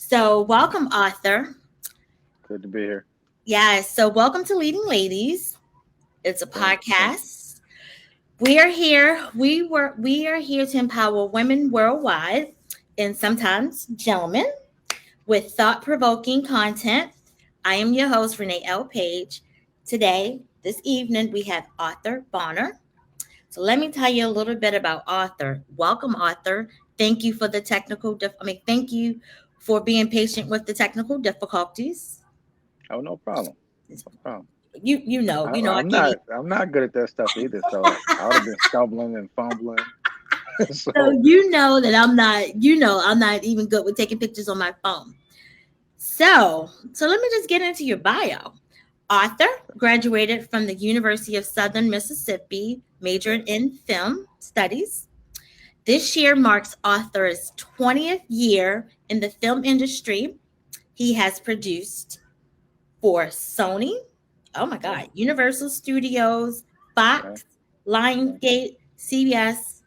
So, welcome, Arthur. Good to be here. Yes. So, welcome to Leading Ladies. It's a Thank you. podcast. We are here. We are here to empower women worldwide, and sometimes gentlemen, with thought-provoking content. I am your host, Renee Paige. Today, this evening, we have Arthur Bonner. So, let me tell you a little bit about Arthur. Welcome, Arthur. Thank you for the thank you for being patient with the technical difficulties. Oh, no problem. No problem. I I'm give you. not good at that stuff either. So I would have been stumbling and fumbling. So So you know that I'm not even good with taking pictures on my phone. So let me just get into your bio. Author graduated from the University of Southern Mississippi, majored in film studies. This year marks Author's 20th year in the film industry. He has produced for Sony, oh my yeah, God, Universal Studios, okay, Fox, okay, Lionsgate, CBS.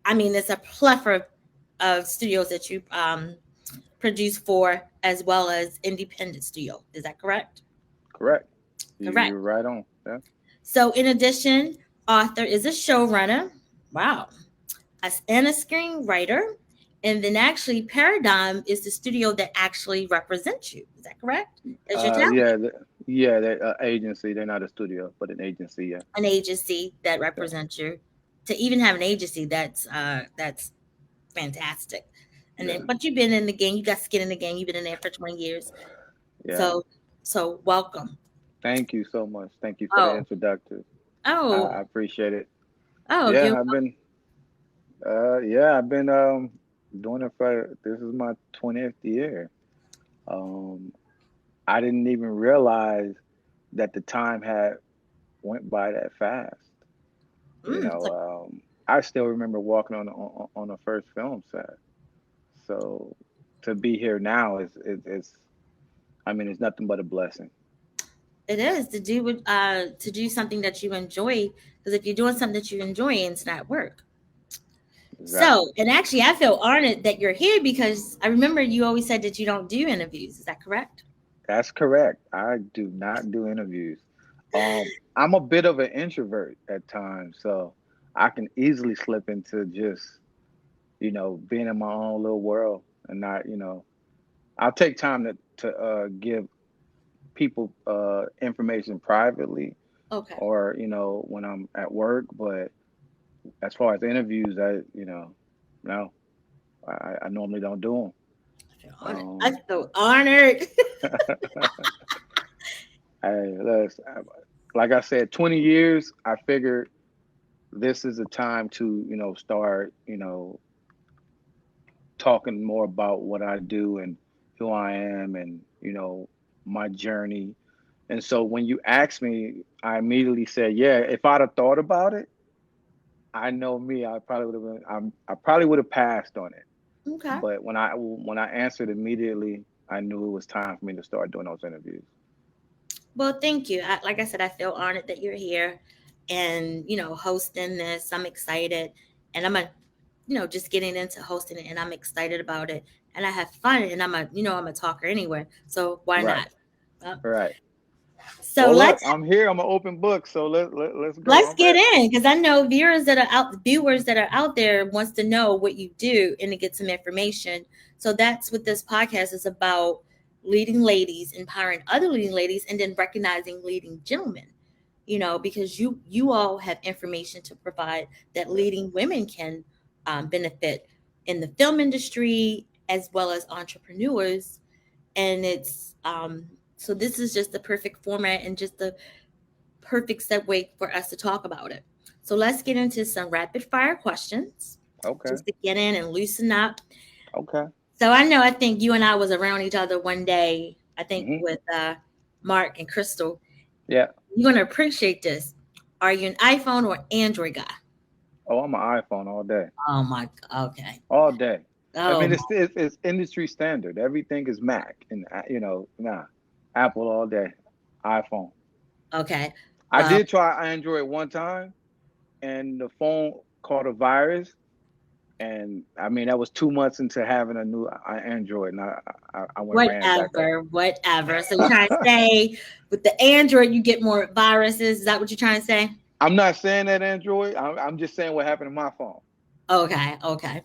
I mean, it's a plethora of studios that you produce for, as well as independent studio. Is that correct? correct. You're Correct. right on. Yeah, So, in addition, author is a showrunner. Wow. And a screenwriter. And then actually, Paradigm is the studio that actually represents you. Is that correct? As your talent, yeah, yeah. That agency. They're not a studio, but an agency. Yeah, an agency that yeah, represents you. To even have an agency, that's fantastic. And yeah, then, but you've been in the game. You got skin in the game. You've been in there for 20 years. yeah. So, so welcome. Thank you so much. Thank you for the Oh, introductory. I oh, appreciate it. oh, Yeah, you. I've been doing it for. This is my 20th year. Um, I didn't even realize that the time had went by that fast. You Mm, know, I still remember walking on the first film set. So to be here now is I mean, it's nothing but a blessing. it is to do something that you enjoy. Because if you're doing something that you enjoy, it's not work. So, Exactly. and actually, I feel honored that you're here because I remember you always said that you don't do interviews. Is that correct? That's correct. I do not do interviews. I'm a bit of an introvert at times, so I can easily slip into just, being in my own little world and not, I'll take time to give people information privately Okay. or when I'm at work. But as far as interviews, no, I normally don't do I feel honored. I them. feel honored. Like I said, 20 years. I figured this is a time to start talking more about what I do and who I am and my journey. And so when you asked me, I immediately said, yeah. If I'd have thought about it, I know me. I probably would have been. I probably would have passed on it. Okay. But when I answered immediately, I knew it was time for me to start doing those interviews. Well, thank you. Like I said, I feel honored that you're here and, hosting this. I'm excited. And just getting into hosting it and I'm excited about it. And I have fun and I'm a talker anyway. So why Right. not? Uh, Right. so Well, look, let's I'm here. I'm an open book. So let's go. let's I'm get ready. in because I know viewers that are out there wants to know what you do and to get some information. So that's what this podcast is about: leading ladies, empowering other leading ladies, and then recognizing leading gentlemen. Because you all have information to provide that Yeah. leading women can benefit in the film industry as well as entrepreneurs. And it's so this is just the perfect format and just the perfect segue for us to talk about it. So let's get into some rapid fire questions Okay. just to get in and loosen up. Okay. So I think you and I was around each other one day, I think Hmm. with Mark and Crystal. Yeah. You're going to appreciate this. Are you an iPhone or Android guy? Oh, I'm an iPhone all day. Oh my, okay. All day. I Oh, mean, it's industry standard. Everything is Mac, and nah, Apple all day, iPhone. okay. I Well, did try Android one time, and the phone caught a virus, And I mean, that was 2 months into having a new Android, and I went ran back up. Whatever. So you're trying to say with the Android you get more viruses? Is that what you're trying to say? I'm not saying that Android. I'm just saying what happened to my phone. Okay. Okay.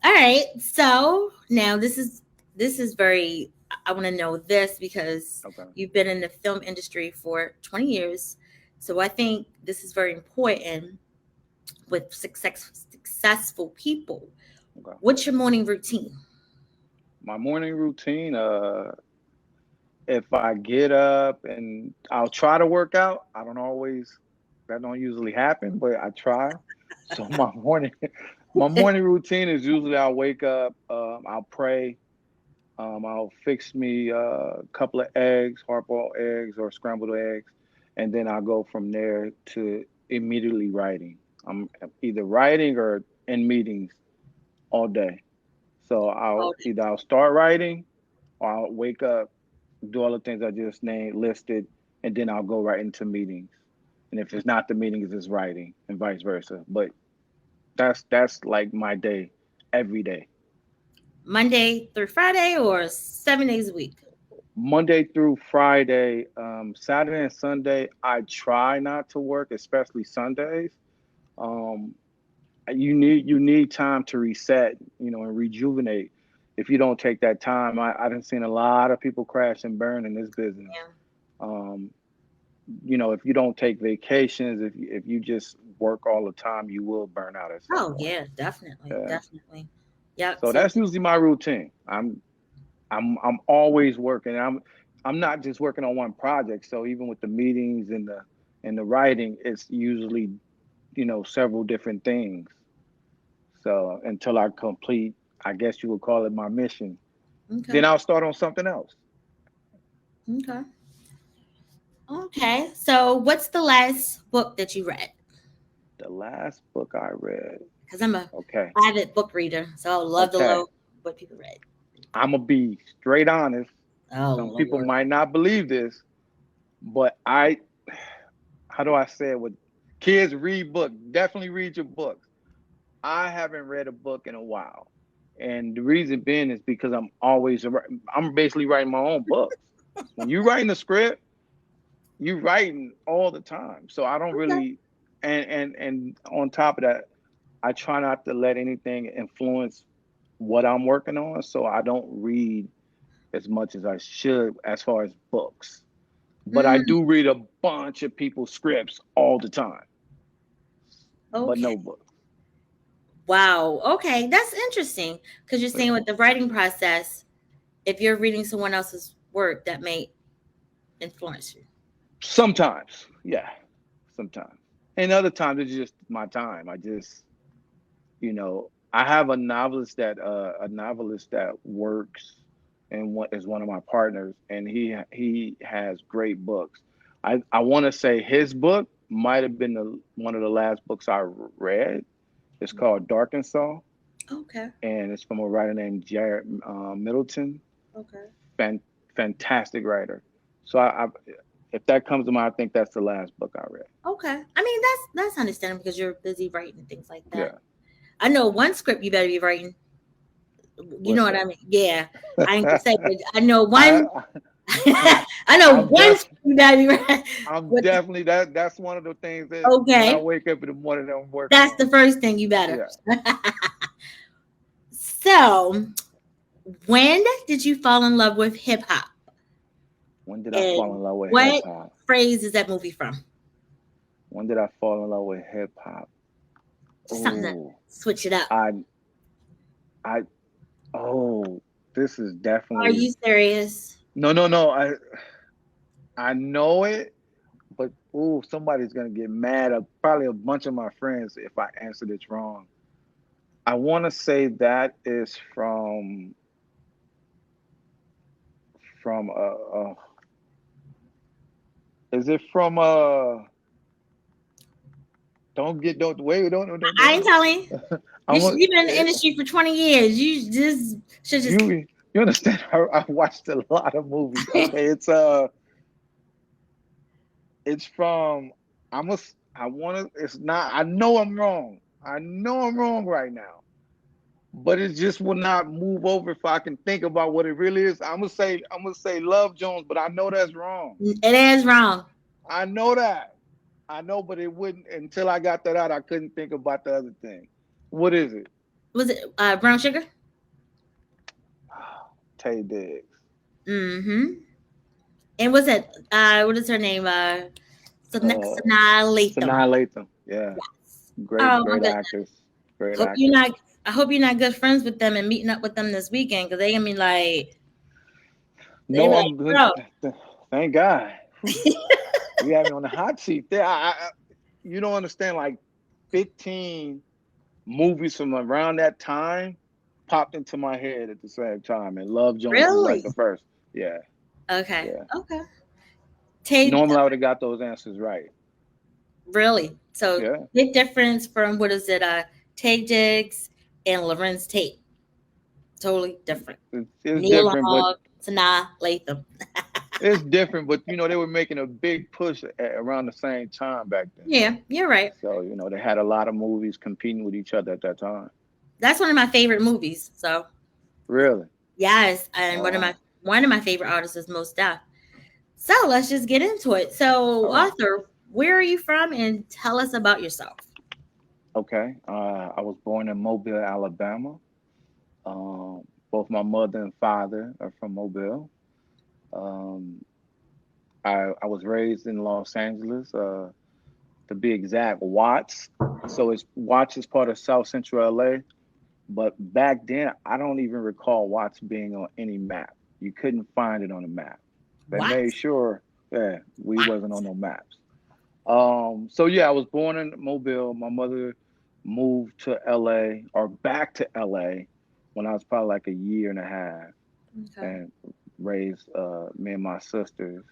All right. So now this is very. I want to know this because Okay. you've been in the film industry for 20 years. So I think this is very important with successful people. Okay. What's your morning routine? My morning routine. If I get up and I'll try to work out. I don't always. That don't usually happen, but I try. So my morning routine is usually I'll wake up. I'll pray. I'll fix me a couple of eggs, hard-boiled eggs or scrambled eggs, and then I'll go from there to immediately writing. I'm either writing or in meetings all day. So I'll start writing or I'll wake up, do all the things I just named listed, and then I'll go right into meetings. And if it's not the meetings, it's writing, and vice versa. But that's like my day every day. Monday through Friday or 7 days a week? Monday through Friday, Saturday and Sunday, I try not to work, especially Sundays. Um, you need time to reset, and rejuvenate. If you don't take that time, I done seen a lot of people crash and burn in this business. Yeah. Um, if you don't take vacations, if you just work all the time, you will burn out at some Oh point. yeah, definitely, Yeah. definitely. Yep. So So that's usually my routine. I'm always working. I'm not just working on one project. So even with the meetings and the writing, it's usually several different things. So until I complete, I guess you would call it my mission. okay, Then I'll start on something else. okay, okay. So what's the last book that you read? The last book I read. Because I'm a Okay, avid book reader, so I would love to okay. know what people read. I'm gonna be straight honest. Oh Some people Lord. might not believe this, but how do I say it? With kids read books, definitely read your books. I haven't read a book in a while. And the reason being is because I'm basically writing my own books. When you're writing a script, you're writing all the time. So I don't Okay. really and on top of that, I try not to let anything influence what I'm working on. So I don't read as much as I should as far as books. But I Mm, do read a bunch of people's scripts all the time, but okay. no books. Wow. Okay, that's interesting because you're saying with the writing process, if you're reading someone else's work, that may influence you. Sometimes, yeah, sometimes. And other times it's just my time. I have a novelist that works and what is one of my partners, and he has great books. I want to say his book might have been one of the last books I read. It's called Darkensaw, Okay. and it's from a writer named Jared Middleton. Okay. Fan, Fantastic writer. So if that comes to mind, I think that's the last book I read. Okay. I mean, that's understandable because you're busy writing things like that. Yeah. I know one script you better be writing. You know What's what I that? mean? Yeah. I ain't gonna say, but I know I one. I know I'm one def script you better be writing. I'm With definitely that's one of the things that when I okay, wake up in the morning I'm working that's on. the first thing you better. Yeah. So, when did you fall in love with hip hop? When did I fall And in love with hip what hop? phrase is that movie from? When did I fall in love with hip hop? Just something to Oh, switch it up. I I oh, this is Are definitely you serious? no no no. I know it, but somebody's gonna get mad. Probably a bunch of my friends if I answer this wrong. I want to say that is from is it from don't wait I ain't telling. I want You've been in the industry for 20 years. You just should just. you understand? I watched a lot of movies. Okay, it's from I want to it's not I know I'm wrong. I know I'm wrong right now. but it just will not move over if I can think about what it really is. I'm gonna say Love Jones, but I know that's wrong. It is wrong. I know that. I know, but it wouldn't until I got that out. I couldn't think about the other thing. What is it? Was it brown sugar? Tay Diggs. Mm-hmm. And was it what is her name? Uh, Sanaa Lathan. Sanaa Lathan. Yeah, Oh my great goodness. actress. Great Hope you're actress. not. I hope you're not good friends with them and meeting up with them this weekend because they gonna be like, they gonna No, be I'm like, good. bro. Thank God. Whew. You have me on the hot seat there. You don't understand. Like 15 movies from around that time popped into my head at the same time, and Love Jones was like Really? the first. Yeah, Okay. yeah. Okay. Tate, Normally, I would have got those answers right. really? So Yeah, big difference from what is it? Tay Diggs and Lorenz Tate. Totally different. it's Neil different, but Long, Sanaa Lathan. it's different. But they were making a big push around the same time back then. Yeah, you're right. So they had a lot of movies competing with each other at that time. That's one of my favorite movies. So Really? yes, and Oh, one of my favorite artists is Most Def. So let's just get into it. So all right. Arthur, where are you from, and tell us about yourself. Okay. I was born in Mobile, Alabama. Both my mother and father are from Mobile. Um, I was raised in Los Angeles, to be exact, Watts. So it's Watts is part of South Central LA. But back then, I don't even recall Watts being on any map. You couldn't find it on a map. They What? made sure, yeah, we What? wasn't on no maps. So yeah, I was born in Mobile. My mother moved to LA or back to LA when I was probably like a year and a half, Okay. and raised me and my sister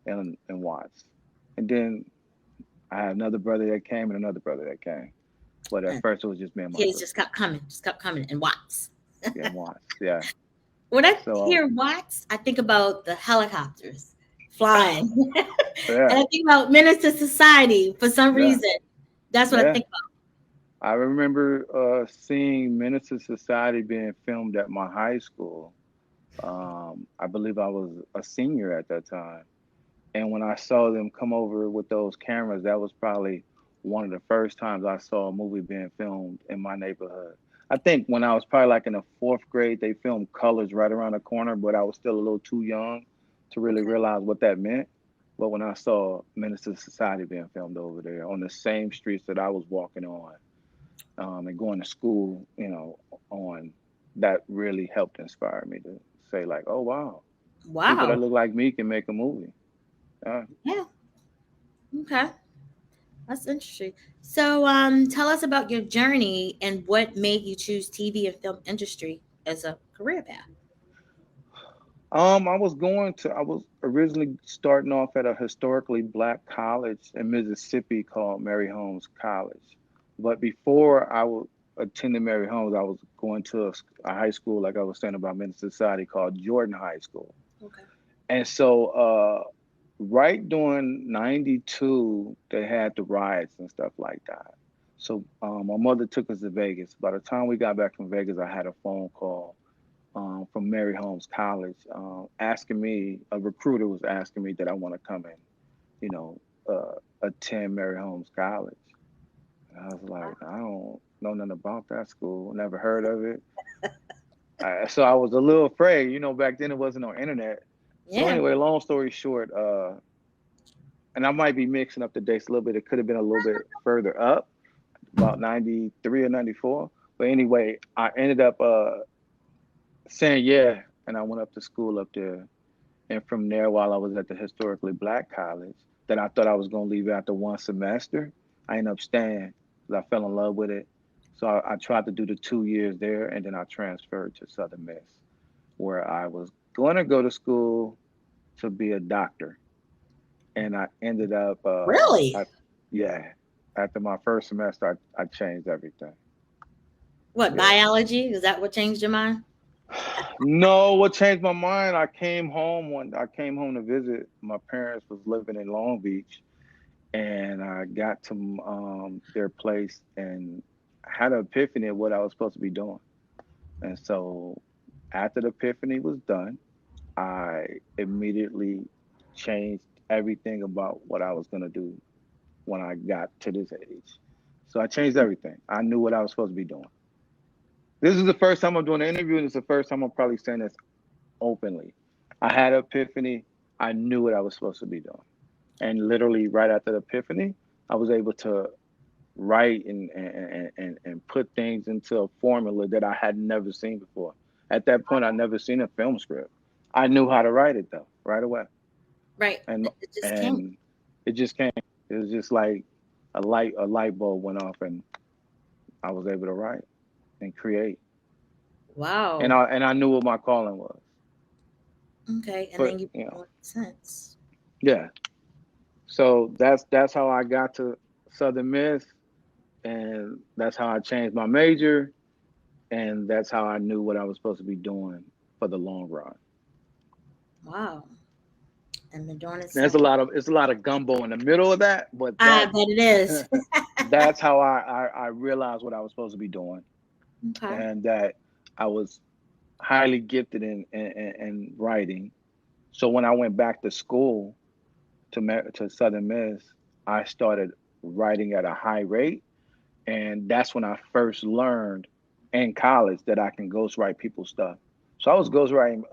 in Watts. And then I had another brother that came and another brother that came. But at And first it was just me and my kids sister. just kept coming, and Watts. Yeah, in Watts. Yeah. When I So hear Watts, I think about the helicopters flying, and yeah, I think about Menace to Society for some yeah, reason. That's what I yeah. think I remember seeing Minister Society being filmed at my high school. I believe I was a senior at that time. And when I saw them come over with those cameras, that was probably one of the first times I saw a movie being filmed in my neighborhood. I think when I was probably like in the fourth grade, they filmed colors right around the corner, but I was still a little too young to really about. realize what that meant. But when I saw Minister Society being filmed over there on the same streets that I was walking on, and going to school, on, that really helped inspire me to say like, oh wow, people that Wow. look like me can make a movie. Uh, Yeah. Okay. That's interesting. So, tell us about your journey and what made you choose TV and film industry as a career path. I was originally starting off at a historically black college in Mississippi called Mary Holmes College. But before I was attending Mary Holmes, I was going to a high school, like I was saying about Men's Society, called Jordan High School. Okay. And so, right during '92, they had the riots and stuff like that. So, my mother took us to Vegas. By the time we got back from Vegas, I had a phone call from Mary Holmes College, asking me, a recruiter was asking me that I want to come and, you know, attend Mary Holmes College. And I was Wow. like, I don't know nothing about that school, never heard of it. So I was a little afraid, back then it wasn't on internet. So Yeah. anyway, long story short, and I might be mixing up the dates a little bit. It could have been a little bit further up, about 93 or 94. But anyway, I ended up saying yeah, and I went up to school up there. And from there, while I was at the historically black college, that I thought I was going to leave after one semester, I ended up staying because I fell in love with it. So I tried to do the 2 years there, and then I transferred to Southern Miss, where I was going to go to school to be a doctor. And I ended up, Really? yeah, after my first semester, I changed everything. What, Yeah. biology? Is that what changed your mind? No, what changed my mind? I came home to visit. My parents was living in Long Beach, and I got to their place, and had an epiphany of what I was supposed to be doing. And so after the epiphany was done, I immediately changed everything about what I was going to do when I got to this age. So I changed everything. I knew what I was supposed to be doing. This is the first time I'm doing an interview, and it's the first time I'm probably saying this openly. I had an epiphany. I knew what I was supposed to be doing. And literally right after the epiphany, I was able to write and put things into a formula that I had never seen before. At that point, I'd never seen a film script. I knew how to write it though, right away. Right. And It just came. and it just came. It was just like a light bulb went off and I was able to write and create. And Wow. I knew what my calling was. Okay. And But then you make sense. yeah. So that's how I got to Southern Miss, and that's how I changed my major, and that's how I knew what I was supposed to be doing for the long run. Wow. And the doing it There's so. a lot of gumbo in the middle of that, but I bet it is. that's how I realized what I was supposed to be doing, Okay. and that I was highly gifted in writing. So when I went back to school to Southern Miss, I started writing at a high rate, and that's when I first learned in college that I can ghostwrite people's stuff. So I was ghostwriting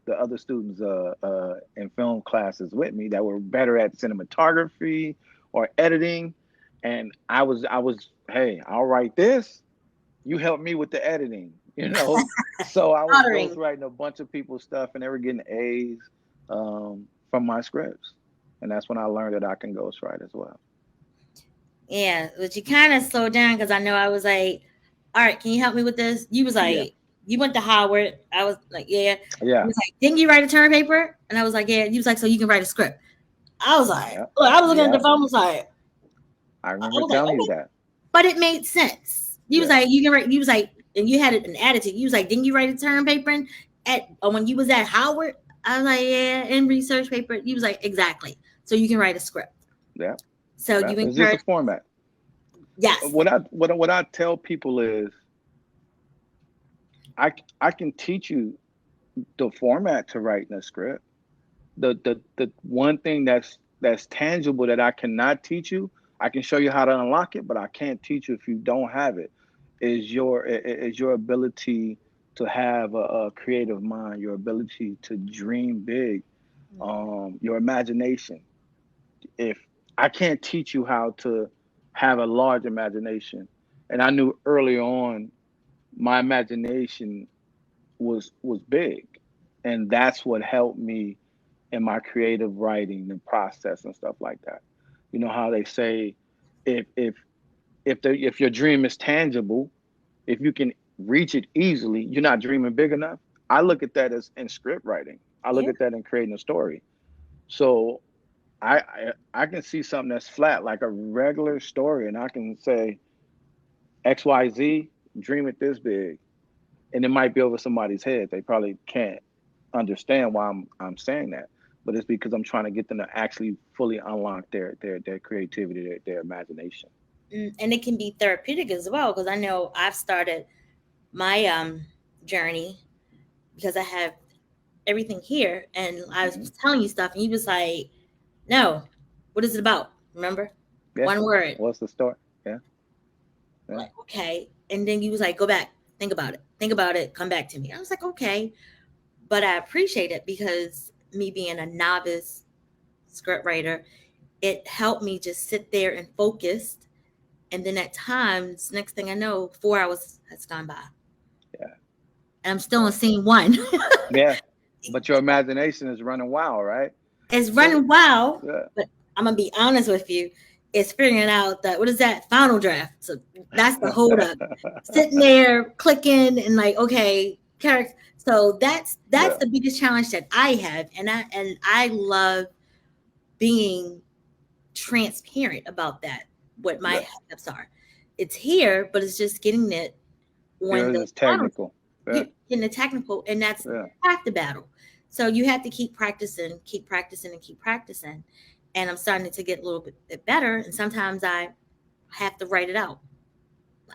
the other students in film classes with me that were better at cinematography or editing, and I was hey, I'll write this. You help me with the editing, you know. So I was Honoring. ghostwriting a bunch of people's stuff, and they were getting A's from my scripts, and that's when I learned that I can ghostwrite as well. Yeah. But you kind of slowed down because I know I was like, all right, can you help me with this? You was Yeah, like, you went to Howard. I was like, yeah. He yeah, was like, didn't you write a term paper? And I was like, yeah. He was like, so you can write a script. I was like, yeah, look, I was looking at yeah. the phone. I I remember was like, telling you okay, that. but it made sense. You was Yeah, like, you can write. You was like, and you had an attitude. You was like, didn't you write a term paper at or when you was at Howard? I was like, yeah, in research paper. You was like, exactly. So you can write a script. yeah, So yeah. you It's just a encourage, format. yes, What I tell people is I can teach you the format to write in a script. The one thing that's tangible that I cannot teach you, I can show you how to unlock it, but I can't teach you if you don't have it. Is your ability to have a creative mind, your ability to dream big, your imagination. If I can't teach you how to have a large imagination, and I knew early on my imagination was big, and that's what helped me in my creative writing and process and stuff like that. You know how they say if if if your dream is tangible, if you can reach it easily, you're not dreaming big enough. I look at that as in script writing. I look yeah, at that in creating a story. So I can see something that's flat like a regular story, and I can say XYZ, dream it this big, and it might be over somebody's head. They probably can't understand why I'm saying that, but it's because I'm trying to get them to actually fully unlock their creativity, their imagination. and it can be therapeutic as well because I know I've started my journey because I have everything here, and I was Hmm. telling you stuff, and you was like, no, what is it about? Remember, Yeah. one word. What's the story? Yeah. Yeah. Like, okay. And then you was like, go back, think about it, come back to me. I was like, okay. But I appreciate it because me being a novice script writer, it helped me just sit there and focus. And then at times, next thing I know, 4 hours has gone by. Yeah. And I'm still on Yeah. scene one. Yeah. But your imagination is running wild, right? It's So running wild, yeah. but I'm gonna be honest with you. It's figuring out that what is that final draft? So that's the hold up. Sitting there clicking and like, okay, character. So that's Yeah. the biggest challenge that I have, and I love being transparent about that. What my Yeah. hiccups are. It's here, but it's just getting it when Yours the is final technical. Yeah. getting the technical, and that's Yeah. half the battle. So you have to keep practicing, keep practicing, and keep practicing. And I'm starting to get a little bit better. And sometimes I have to write it out.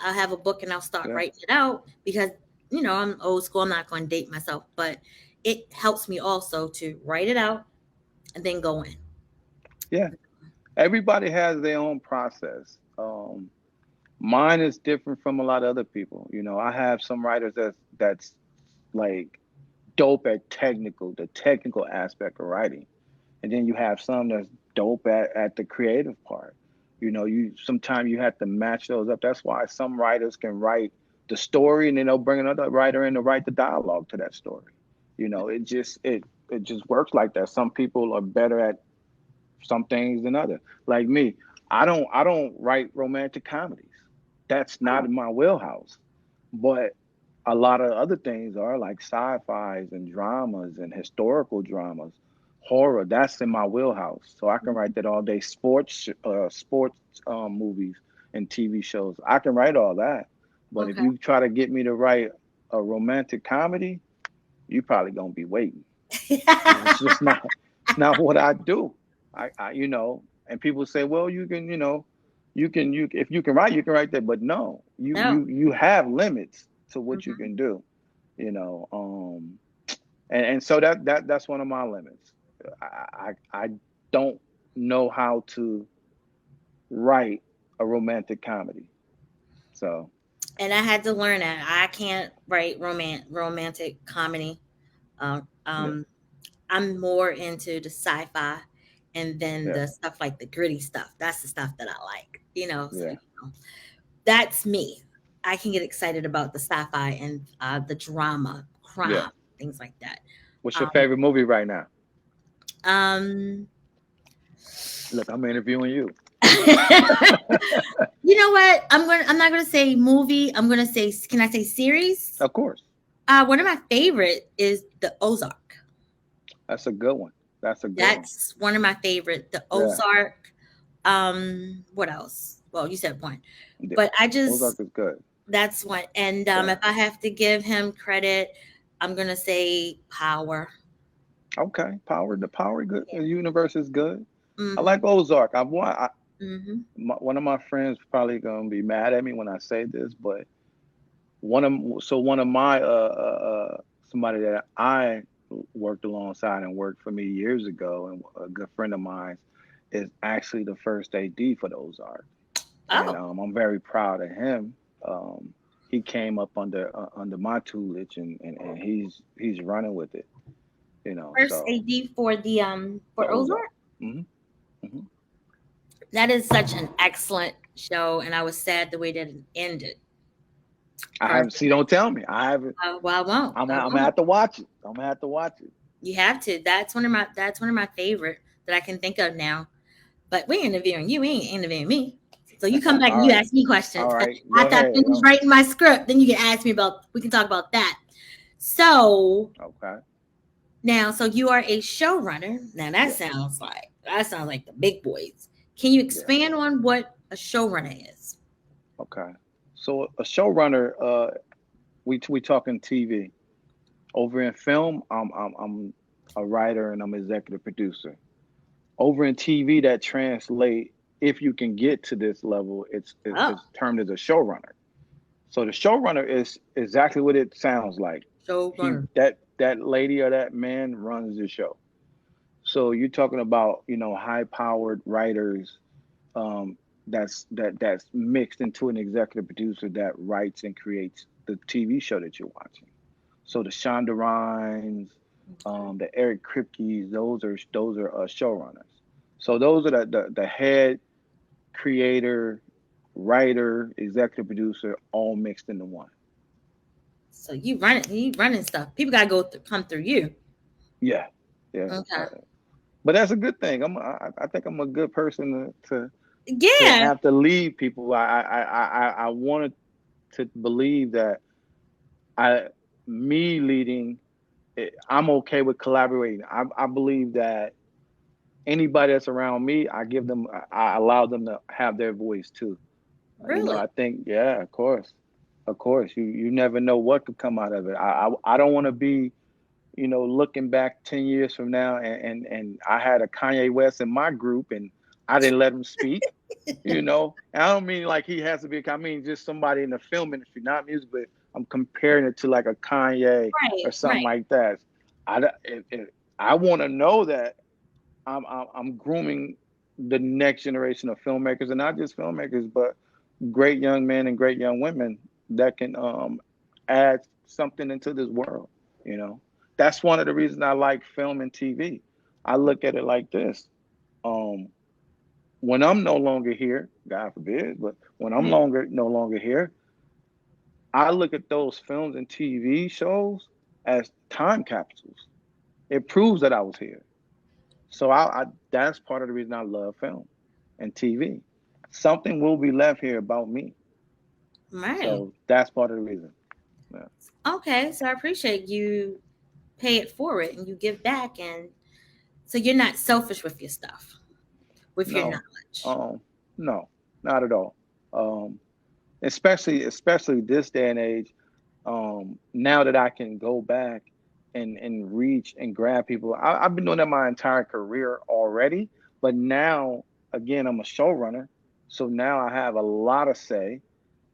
I'll have a book and I'll start Yeah. writing it out because I'm old school. I'm not going to date myself, but it helps me also to write it out and then go in. Yeah. Everybody has their own process. Mine is different from a lot of other people. I have some writers that's like dope at the technical aspect of writing. And then you have some that's dope at the creative part. You sometimes you have to match those up. That's why some writers can write the story and then they'll bring another writer in to write the dialogue to that story. It just works like that. Some people are better at some things than others. Like me, I don't write romantic comedies. That's not Oh, in my wheelhouse. But a lot of other things are like sci-fis and dramas and historical dramas, horror. That's in my wheelhouse, so I can write that all day. Sports movies and TV shows. I can write all that. But if okay. you try to get me to write a romantic comedy, you probably gonna be waiting because it's just not. It's not what I do. And people say, well, you if you can write, you can write that. But no, you No. you you have limits to what you Hmm. can do. You know, and so that's one of my limits. I don't know how to write a romantic comedy. So And I had to learn that I can't write romantic comedy. Uh, yeah, um, I'm more into the sci-fi, and then yeah, the stuff like the gritty stuff. That's the stuff that I like. So yeah, that's me. I can get excited about the sci-fi and the drama, yeah. crime, things like that. What's your Um, favorite movie right now? um, Look, I'm interviewing you. you know what? I'm not gonna say movie. I'm gonna say. Can I say series? Of course, One of my favorite is the Ozark. that's a good one. That's a good one. That's one of my favorite. The Yeah, Ozark. What else? Well, you said one, yeah. but I Ozark just is good. that's one. And Yeah. if I have to give him credit, I'm gonna say Power. Okay. The Power good. The universe is good. I Mm-hmm. like Ozark. Mm-hmm. One of my friends probably gonna be mad at me when I say this, but one of my somebody that I worked alongside and worked for me years ago, and a good friend of mine is actually the first AD for the Ozark, and Oh, I'm very proud of him. Um, he came up under my tutelage, and he's running with it. first So AD the for Ozark. Ozark. Hmm. Hmm. That is such an excellent show, and I was sad the way that it ended. I haven't. See, Personally, don't tell me. I haven't. well, I won't. I'm. I I'm gonna won't. have to watch it. I'm gonna have to watch it. You have to. That's one of my favorite that I can think of now. But we're interviewing you. We ain't interviewing me. So you come back All and you right. ask me All questions. right. Go After I ahead. finish writing my script, then you can ask me about. We can talk about that. So Okay. now, so you are a showrunner. Now Yes. that sounds like the big boys. Can you Yeah. expand on what a showrunner is? Okay. So a showrunner. We talking TV. Over in film, I'm a writer and I'm executive producer. Over in TV, that translate. If you can get to this level, Oh, it's termed as a showrunner. So the showrunner is exactly what it sounds like. He showrunner. that lady or that man runs the show. So you're talking about high powered writers, that's mixed into an executive producer that writes and creates the TV show that you're watching. So the Shonda Rhimes, Okay. the Eric Kripkes, those are showrunners. So those are the head creator, writer, executive producer, all mixed into one. So you running stuff. People gotta come through you. Yeah, yeah. Okay. But that's a good thing. I think I'm a good person to Yeah. have to lead people. I wanted to believe that I me leading. I'm okay with collaborating. I believe that anybody that's around me, I allow them to have their voice too. Really? I think, yeah, of course. You never know what could come out of it. I don't want to be, looking back 10 years from now, and I had a Kanye West in my group, and I didn't let him speak. And I don't mean like he has to be. I mean just somebody in the film industry, not music, but I'm comparing it to like a Kanye or Right, something right. like that. If I want to know that I'm grooming the next generation of filmmakers, and not just filmmakers, but great young men and great young women that can add something into this world. You know, that's one of the reasons I like film and TV. I look at it like this. Um, when I'm no longer here, God forbid, but when I'm Mm, longer no longer here, I look at those films and TV shows as time capsules. It proves that I was here. So I that's part of the reason I love film and TV. Something will be left here about me. right. So that's part of the reason. Yeah. Okay, so I appreciate you pay it forward and you give back, and so you're not selfish with your stuff, with your No, knowledge. um, no, not at all. Um, especially this day and age. Now that I can go back and reach and grab people, I've been doing that my entire career already. But now, again, I'm a showrunner, so now I have a lot of say,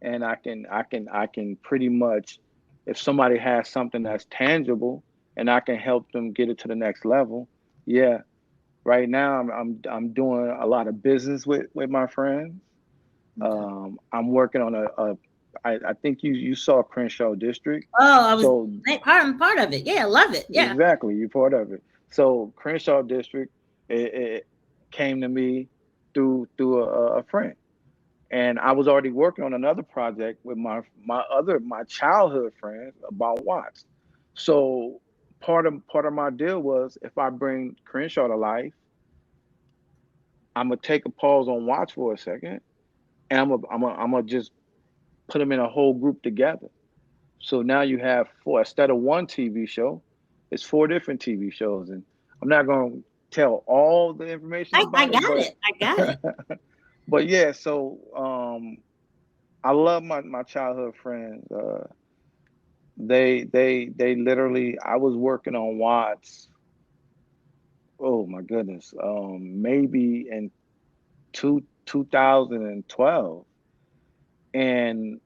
and I can pretty much, if somebody has something that's tangible, and I can help them get it to the next level. Yeah, right now I'm doing a lot of business with my friends. Okay. I'm working on I think you saw Crenshaw District. Oh, I was So part of it. Yeah, I love it. Yeah. exactly, you're part of it. So Crenshaw District, it came to me through a friend, and I was already working on another project with my childhood friends about Watts. So part of my deal was, if I bring Crenshaw to life, I'm gonna take a pause on Watts for a second, and I'm gonna just put them in a whole group together. So now you have four, instead of one TV show, it's four different TV shows. And I'm not going to tell all the information I about it, got but it. I got it. but yeah, so I love my childhood friends. They literally, I was working on Watts, oh my goodness, maybe in 2012. And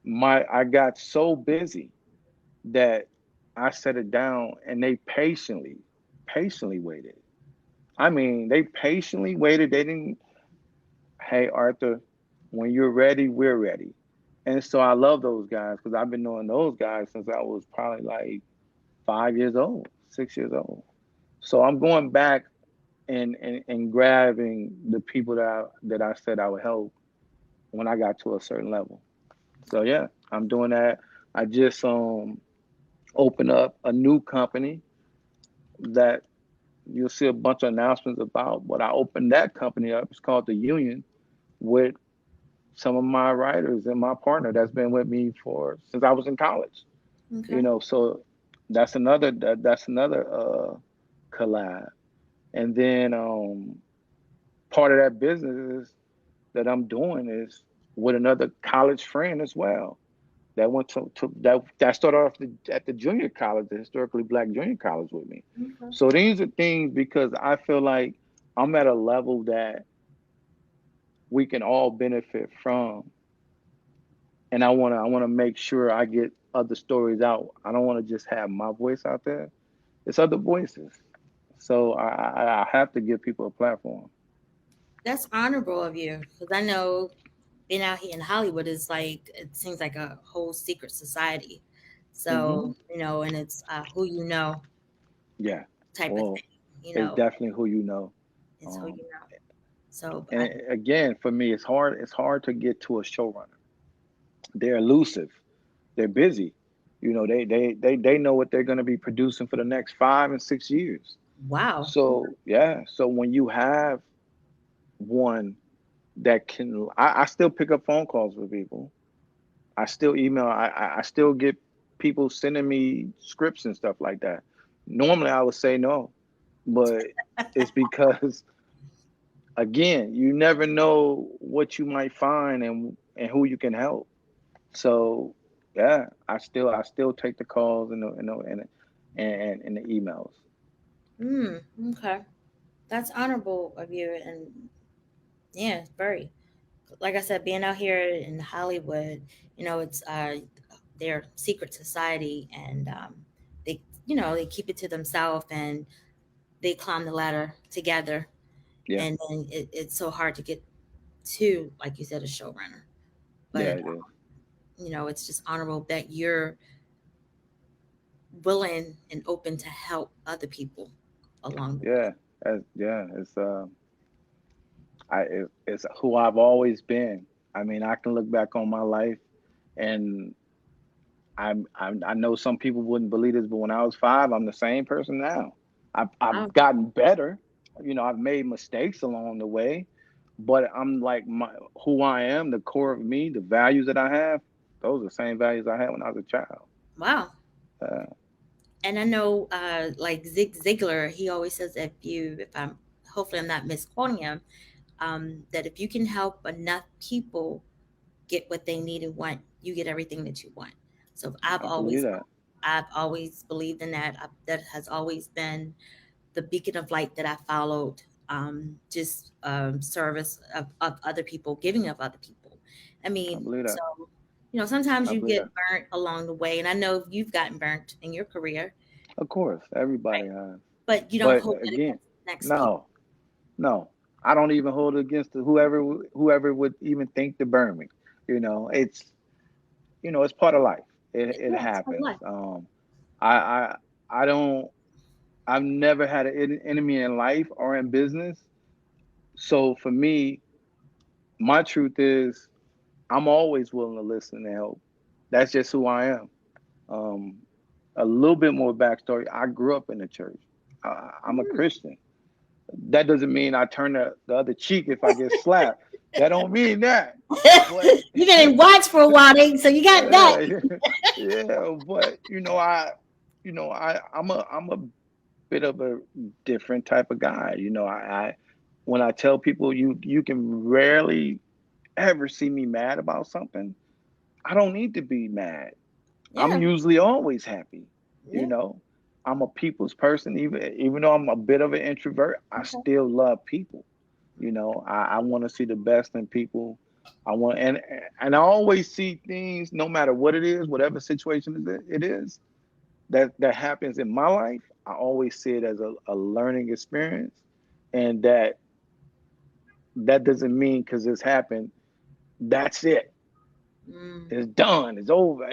I got so busy that I set it down, and they patiently waited. I mean, they patiently waited. They didn't, hey, Arthur, when you're ready, we're ready. And so I love those guys, because I've been knowing those guys since I was probably like 5 years old, 6 years old. So I'm going back and grabbing the people that I said I would help when I got to a certain level. So yeah, I'm doing that. I just opened up a new company that you'll see a bunch of announcements about. But I opened that company up. It's called The Union, with some of my writers and my partner that's been with me for since I was in college. Okay. So that's another collab. And then part of that business that I'm doing is with another college friend as well. That went to that started off at the junior college, the historically black junior college with me. Okay. So these are things, because I feel like I'm at a level that we can all benefit from, and I wanna make sure I get other stories out. I don't want to just have my voice out there. It's other voices. So I have to give people a platform. That's honorable of you, because I know being out here in Hollywood is like, it seems like a whole secret society. Hmm. So, and it's who you know Yeah. type of Well, thing. it's definitely who you know. It's who Um, you know. So, and again, for me, it's hard. It's hard to get to a showrunner. They're elusive. They're busy. They know what they're going to be producing for the next 5 and 6 years. wow. So yeah. So when you have one that can, I still pick up phone calls with people. I still email. I still get people sending me scripts and stuff like that. Normally I would say no, but it's because, again, you never know what you might find, and who you can help. So yeah, I still take the calls and the emails. Mm, okay. That's honorable of you. And Yeah, very. Like I said, being out here in Hollywood, it's their secret society, and they, they keep it to themselves, and they climb the ladder together, Yeah, and then it's so hard to get to, like you said, a showrunner. yeah, But it is. it's just honorable that you're willing and open to help other people along the way. Yeah, yeah. It's who I've always been. I mean, I can look back on my life, and I know some people wouldn't believe this, but when I was 5, I'm the same person now. I've Oh, gotten better. I've made mistakes along the way, but I'm like who I am, the core of me, the values that I have. Those are the same values I had when I was a child. wow. Uh, And I know, like Zig Ziglar, he always says, if I'm, hopefully I'm not misquoting him, that if you can help enough people get what they need and want, you get everything that you want. So I believe that. I've always believed in that. That has always been the beacon of light that I followed. Just service of other people, giving of other people. I I mean, believe so that. sometimes I you believe get that. burnt along the way, and I know you've gotten burnt in your career, Of course, everybody right? has. But you don't But hold it again, against the next people. no, no, I don't even hold it against whoever would even think to burn me. It's it's part of life. It Yeah, it's my happens. life. I I I don't. I've never had an enemy in life or in business. So for me, my truth is I'm always willing to listen and help. That's just who I am. Um, a little bit more backstory. I grew up in the church. I'm a Mm. Christian. That doesn't mean I turn the other cheek if I get slapped. That don't mean that. But You didn't watch for a while, so you got that. yeah, yeah. But I'm a bit of a different type of guy. I when I tell people you can rarely ever see me mad about something. I don't need to be mad. I'm Yeah, usually always happy. You yeah. know, I'm a people's person. Even though I'm a bit of an introvert, I Okay. still love people. I want to see the best in people. I want and I always see things, no matter what it is, whatever situation it is that happens in my life. I always see it as a learning experience, and that doesn't mean because it's happened, that's it. Mm, It's done. It's over.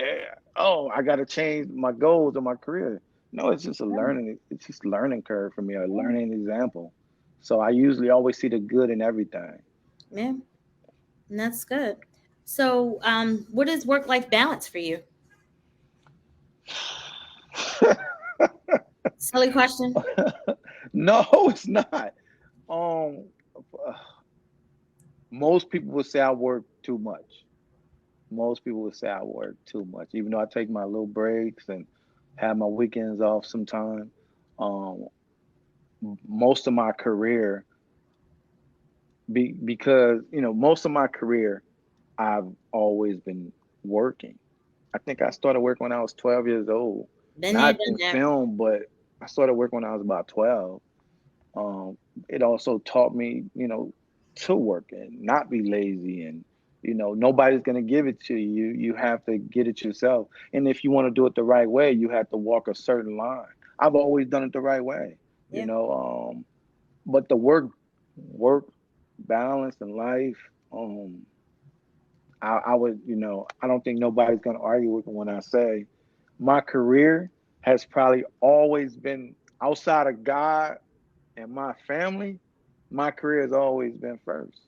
Oh, I got to change my goals or my career. No, it's just a yeah, learning. It's just a learning curve for me, a learning example. So I usually always see the good in everything. yeah, and that's good. So, what is work-life balance for you? Silly question. No, it's not. Um, most people would say I work too much. Most people would say I work too much, even though I take my little breaks and have my weekends off sometime. Um, most of my career, because most of my career, I've always been working. I think I started working when I was 12 years old, Been there, not done in that. film, but I started working when I was about 12. Um, it also taught me, to work and not be lazy, and nobody's gonna give it to you. You have to get it yourself. And if you want to do it the right way, you have to walk a certain line. I've always done it the right way, you Yeah, know. But the work balance in life, I would, I don't think nobody's gonna argue with me when I say my career has probably always been outside of God and my family, my career has always been first.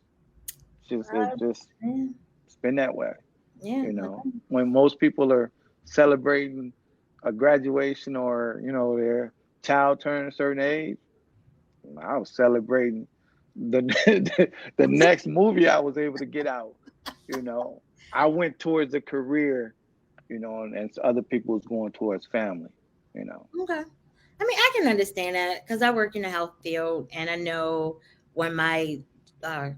yeah, It's been that way. yeah. When most people are celebrating a graduation or their child turned a certain age, I was celebrating the the next movie I was able to get out. You know, I went towards a career, and other people was going towards family. You know, Okay. I mean, I can understand that because I work in the health field, and I know when my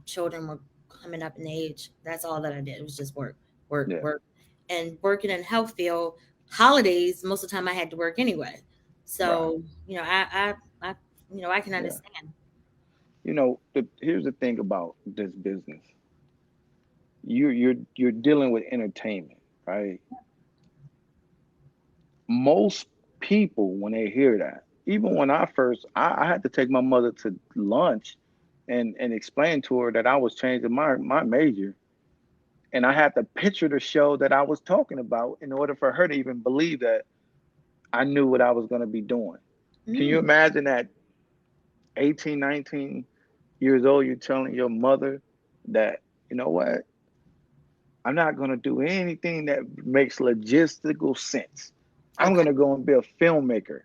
children were coming up in age, that's all that I did. It was just work, work, yeah, work, and working in health field. Holidays, most of the time, I had to work anyway. right, So I can yeah. understand. Here's the thing about this business. You're dealing with entertainment, right? Most people, when they hear that, even when I had to take my mother to lunch and explain to her that I was changing my major, and I had to picture the show that I was talking about in order for her to even believe that I knew what I was going to be doing. Can you Mm. imagine that 18, 19 years old, you're telling your mother that, you know what, I'm not going to do anything that makes logistical sense. I'm Okay. going to go and be a filmmaker.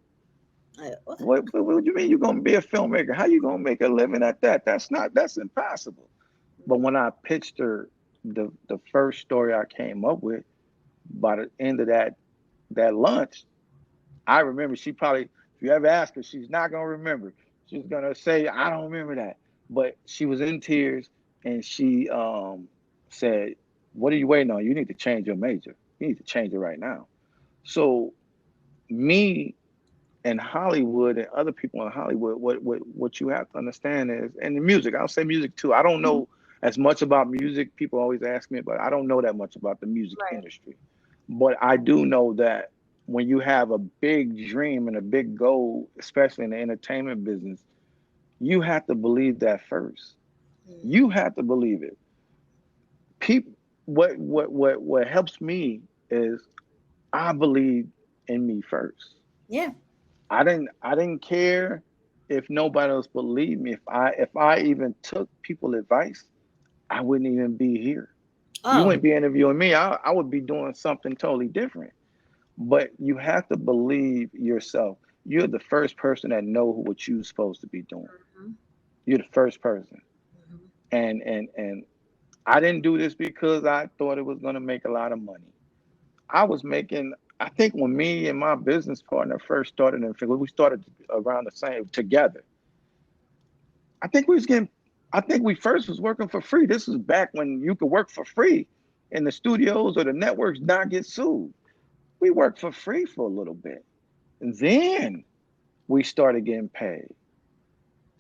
What? What do you mean you're going to be a filmmaker? How you going to make a living at that? That's impossible. But when I pitched her the first story I came up with, by the end of that lunch, I remember she probably, if you ever ask her, she's not gonna remember. She's gonna say, I don't remember that. But she was in tears and she said, what are you waiting on? You need to change your major. You need to change it right now. So me and Hollywood and other people in Hollywood, what you have to understand is, and the music, I'll say music too. I don't Mhm. know as much about music. People always ask me, but I don't know that much about the music Right. industry. But I do know that when you have a big dream and a big goal, especially in the entertainment business, you have to believe that first. Mm. You have to believe it. People, what helps me is I believe in me first. Yeah. I didn't care if nobody else believed me. If I even took people advice, I wouldn't even be here. You Oh, wouldn't be interviewing me. I would be doing something totally different. But you have to believe yourself. You're the first person that know what you're supposed to be doing. mhm, You're the first person. mhm. And I didn't do this because I thought it was going to make a lot of money. I was making. I think when me and my business partner first started, we started around the same together. I think we was getting. I think we first was working for free. This was back when you could work for free, and the studios or the networks not get sued. We worked for free for a little bit, and then we started getting paid.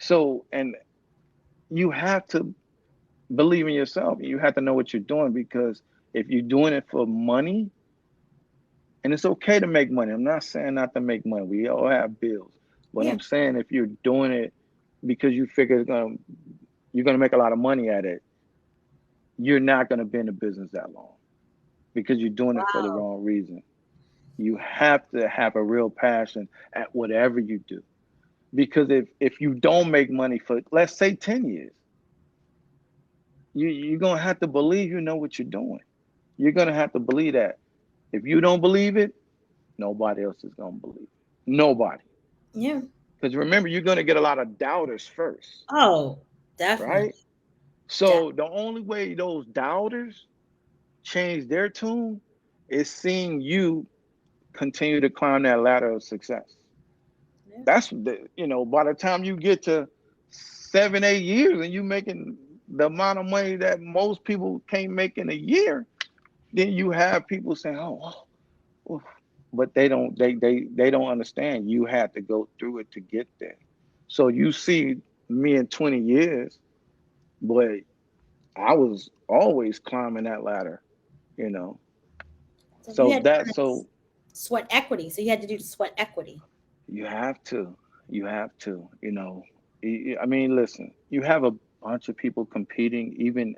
So, and you have to believe in yourself. You have to know what you're doing because if you're doing it for money, and it's okay to make money. I'm not saying not to make money. We all have bills, but Yeah. I'm saying if you're doing it because you figure you're gonna make a lot of money at it, you're not gonna be in the business that long because you're doing it for the Wow. wrong reason. You have to have a real passion at whatever you do. Because if you don't make money for, let's say, 10 years, you're gonna have to believe you know what you're doing. You're gonna have to believe that. If you don't believe it, nobody else is gonna believe it. Nobody. Yeah. Because remember, you're gonna get a lot of doubters first, Oh, definitely. right? So the only way those doubters change their tune is seeing you continue to climb that ladder of success. Yeah. That's by the time you get to 7, 8 years and you making the amount of money that most people can't make in a year, then you have people saying, "Oh, oh," but they don't understand. You had to go through it to get there. So you see me in 20 years, but I was always climbing that ladder, you know. So you So had to that kind of so sweat equity. So you had to do the sweat equity. you have to, I mean, listen, you have a bunch of people competing even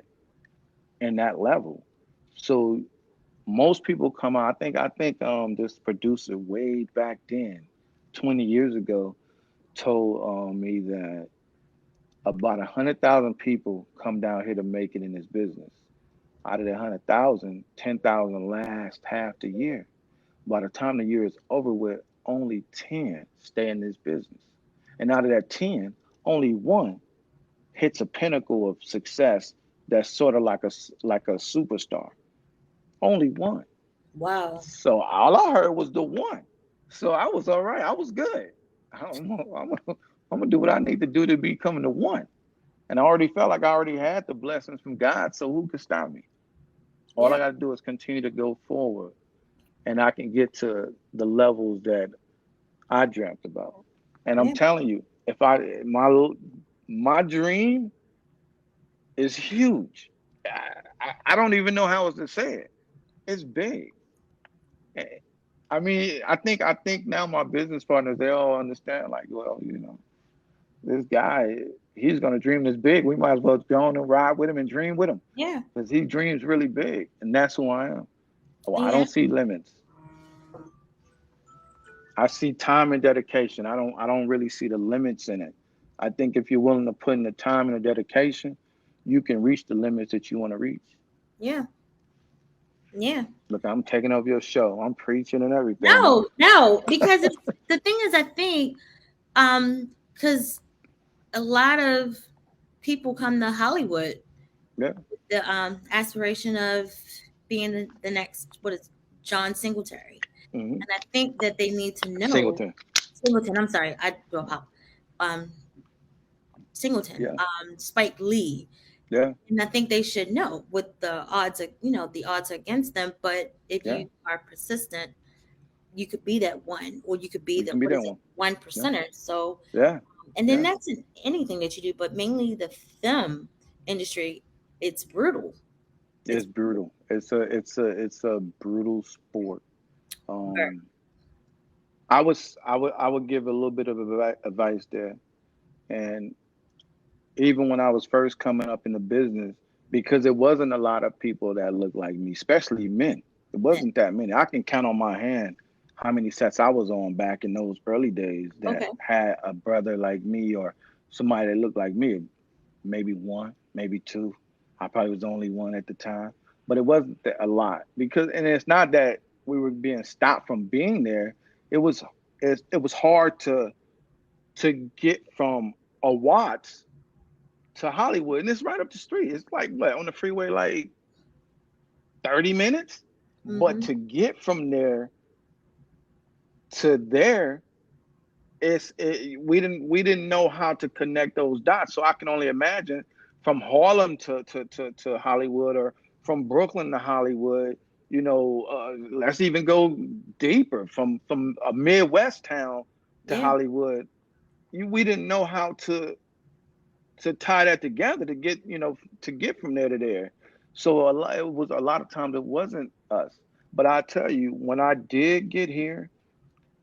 in that level. So most people come out. I think this producer way back then, 20 years ago, told me that about 100,000 people come down here to make it in this business. Out of the 100,000, 10,000 last half the year. By the time the year is over with, only 10 stay in this business. And out of that 10, only one hits a pinnacle of success that's sort of like a superstar. Only one. Wow. So all I heard was the one. So I was all right. I was good. I'm gonna do what I need to do to become the one. And I already felt like I already had the blessings from God. So who could stop me? All I Yeah. got to do is continue to go forward, and I can get to the levels that I dreamt about. And I'm Yeah. telling you, if My dream is huge. I don't even know how else to say it. It's big. Eh, I mean, I think now my business partners, they all understand, like, well, this guy, he's gonna dream this big. We might as well go on and ride with him and dream with him Yeah. because he dreams really big, and that's who I am. Oh, I Yeah. don't see limits. I see time and dedication. I don't really see the limits in it. I think if you're willing to put in the time and the dedication, you can reach the limits that you want to reach. Yeah. Yeah. Look, I'm taking over your show. I'm preaching and everything now. No, no, because the thing is, I think, because a lot of people come to Hollywood Yeah. with the aspiration of being the next, what is John Singletary, Hmm. and I think that they need to know Singleton. Singleton. I'm sorry, I do apologize. Um, Singleton, Yeah. Spike Lee, Yeah. and I think they should know what the odds are. You know, the odds are against them, but if Yeah. you are persistent, you could be that one, or you could be You the, can be what that is it, one. one Yeah. percenter. So, Yeah. and then Yeah. that's in anything that you do, but mainly the film industry. It's brutal. It's It's brutal. It's a brutal sport. very, Um, I would give a little bit of advice there. And even when I was first coming up in the business, because it wasn't a lot of people that looked like me, especially men. It wasn't that many. I can count on my hand how many sets I was on back in those early days that okay. had a brother like me or somebody that looked like me. Maybe one, maybe two. I probably was the only one at the time, but it wasn't a lot because, and it's not that we were being stopped from being there. It was, it was hard to get from a Watts to Hollywood, and it's right up the street. It's like what on the freeway, like 30 minutes. But Hmm. to get from there to there, we didn't know how to connect those dots. So I can only imagine from Harlem to Hollywood or from Brooklyn to Hollywood. Let's even go deeper from a Midwest town to Yeah. Hollywood. We didn't know how to tie that together to get from there to there. So it was a lot of times it wasn't us. But I tell you, when I did get here,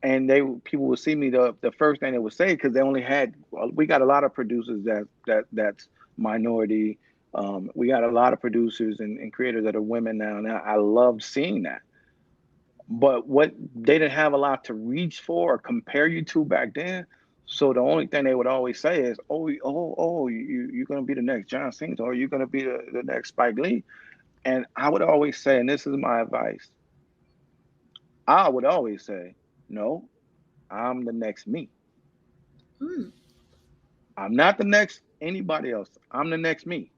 and people would see me, the first thing they would say, because they only had, well, we got a lot of producers that's minority. We got a lot of producers and creators that are women now, and I love seeing that. But what they didn't have a lot to reach for or compare you to back then. So the only thing they would always say is, you're gonna be the next John Cena, or you're gonna be the next Spike Lee. And I would always say, and this is my advice, I would always say, no, I'm the next me. Mm. I'm not the next anybody else. I'm the next me.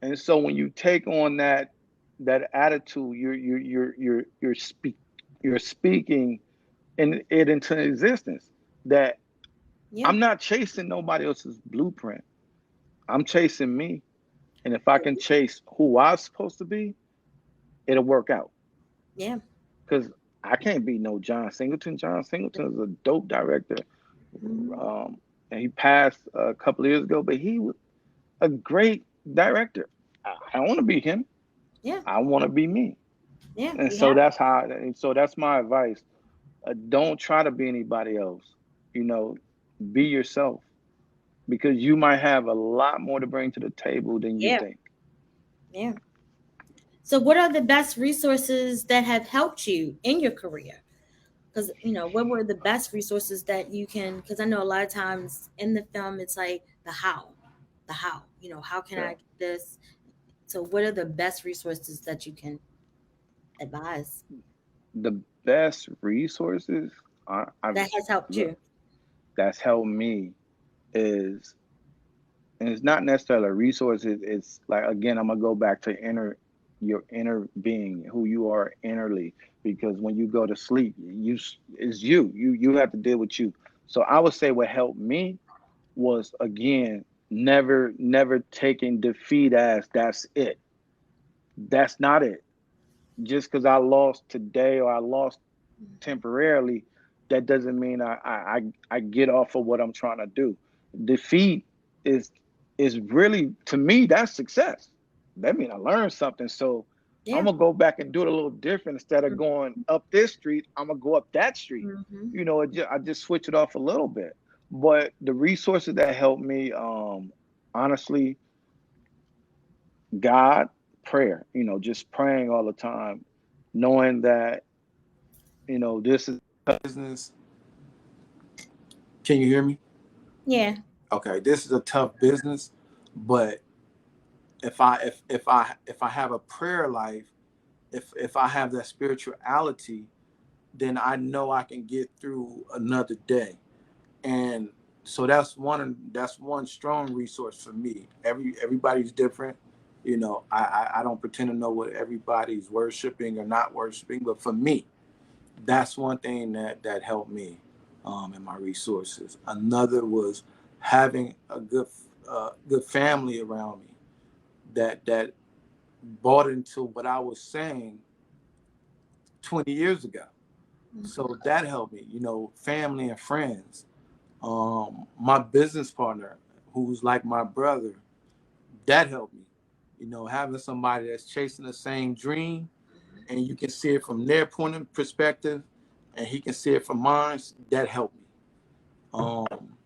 And so when you take on that attitude, you're speaking it into existence. That Yeah. I'm not chasing nobody else's blueprint. I'm chasing me. And if I can chase who I'm supposed to be, it'll work out. Yeah. Because I can't be no John Singleton. John Singleton is a dope director. Hmm. And he passed a couple of years ago, but he was a great director. I want to be him. Yeah. I want to be me. Yeah. And You so have. that's my advice. Don't try to be anybody else. You know, be yourself because you might have a lot more to bring to the table than you Yeah. think. Yeah. So, what are the best resources that have helped you in your career? Because what were the best resources that you can? Because I know a lot of times in the film, it's like the how. How can Yeah. I get this? So, what are the best resources that you can advise The best resources I've that has helped look, you? that's helped me is, and it's not necessarily a resource. It's like, again, I'm gonna go back to your inner being, who you are innerly, because when you go to sleep, you have to deal with you. So I would say what helped me was, again, never taking defeat as that's it. That's not it. Just because I lost today or I lost temporarily, that doesn't mean I get off of what I'm trying to do. Defeat is really, to me, that's success. That means I learned something. So I'm Yeah. gonna go back and do it a little different. Instead of going up this street, I'm gonna go up that street. Mm-hmm. I just switch it off a little bit. But the resources that helped me, honestly, God, prayer. Just praying all the time, knowing that this is business. Can you hear me? Yeah. Okay, this is a tough business, but if I have a prayer life, if I have that spirituality, then I know I can get through another day. And so that's one strong resource for me. Everybody's different. I don't pretend to know what everybody's worshiping or not worshiping, but for me, that's one thing that helped me in my resources. Another was having a good family around me that bought into what I was saying 20 years ago. So that helped me, family and friends. My business partner, who's like my brother, that helped me. Having somebody that's chasing the same dream, and you can see it from their point of perspective, and he can see it from mine. That helped me. Um,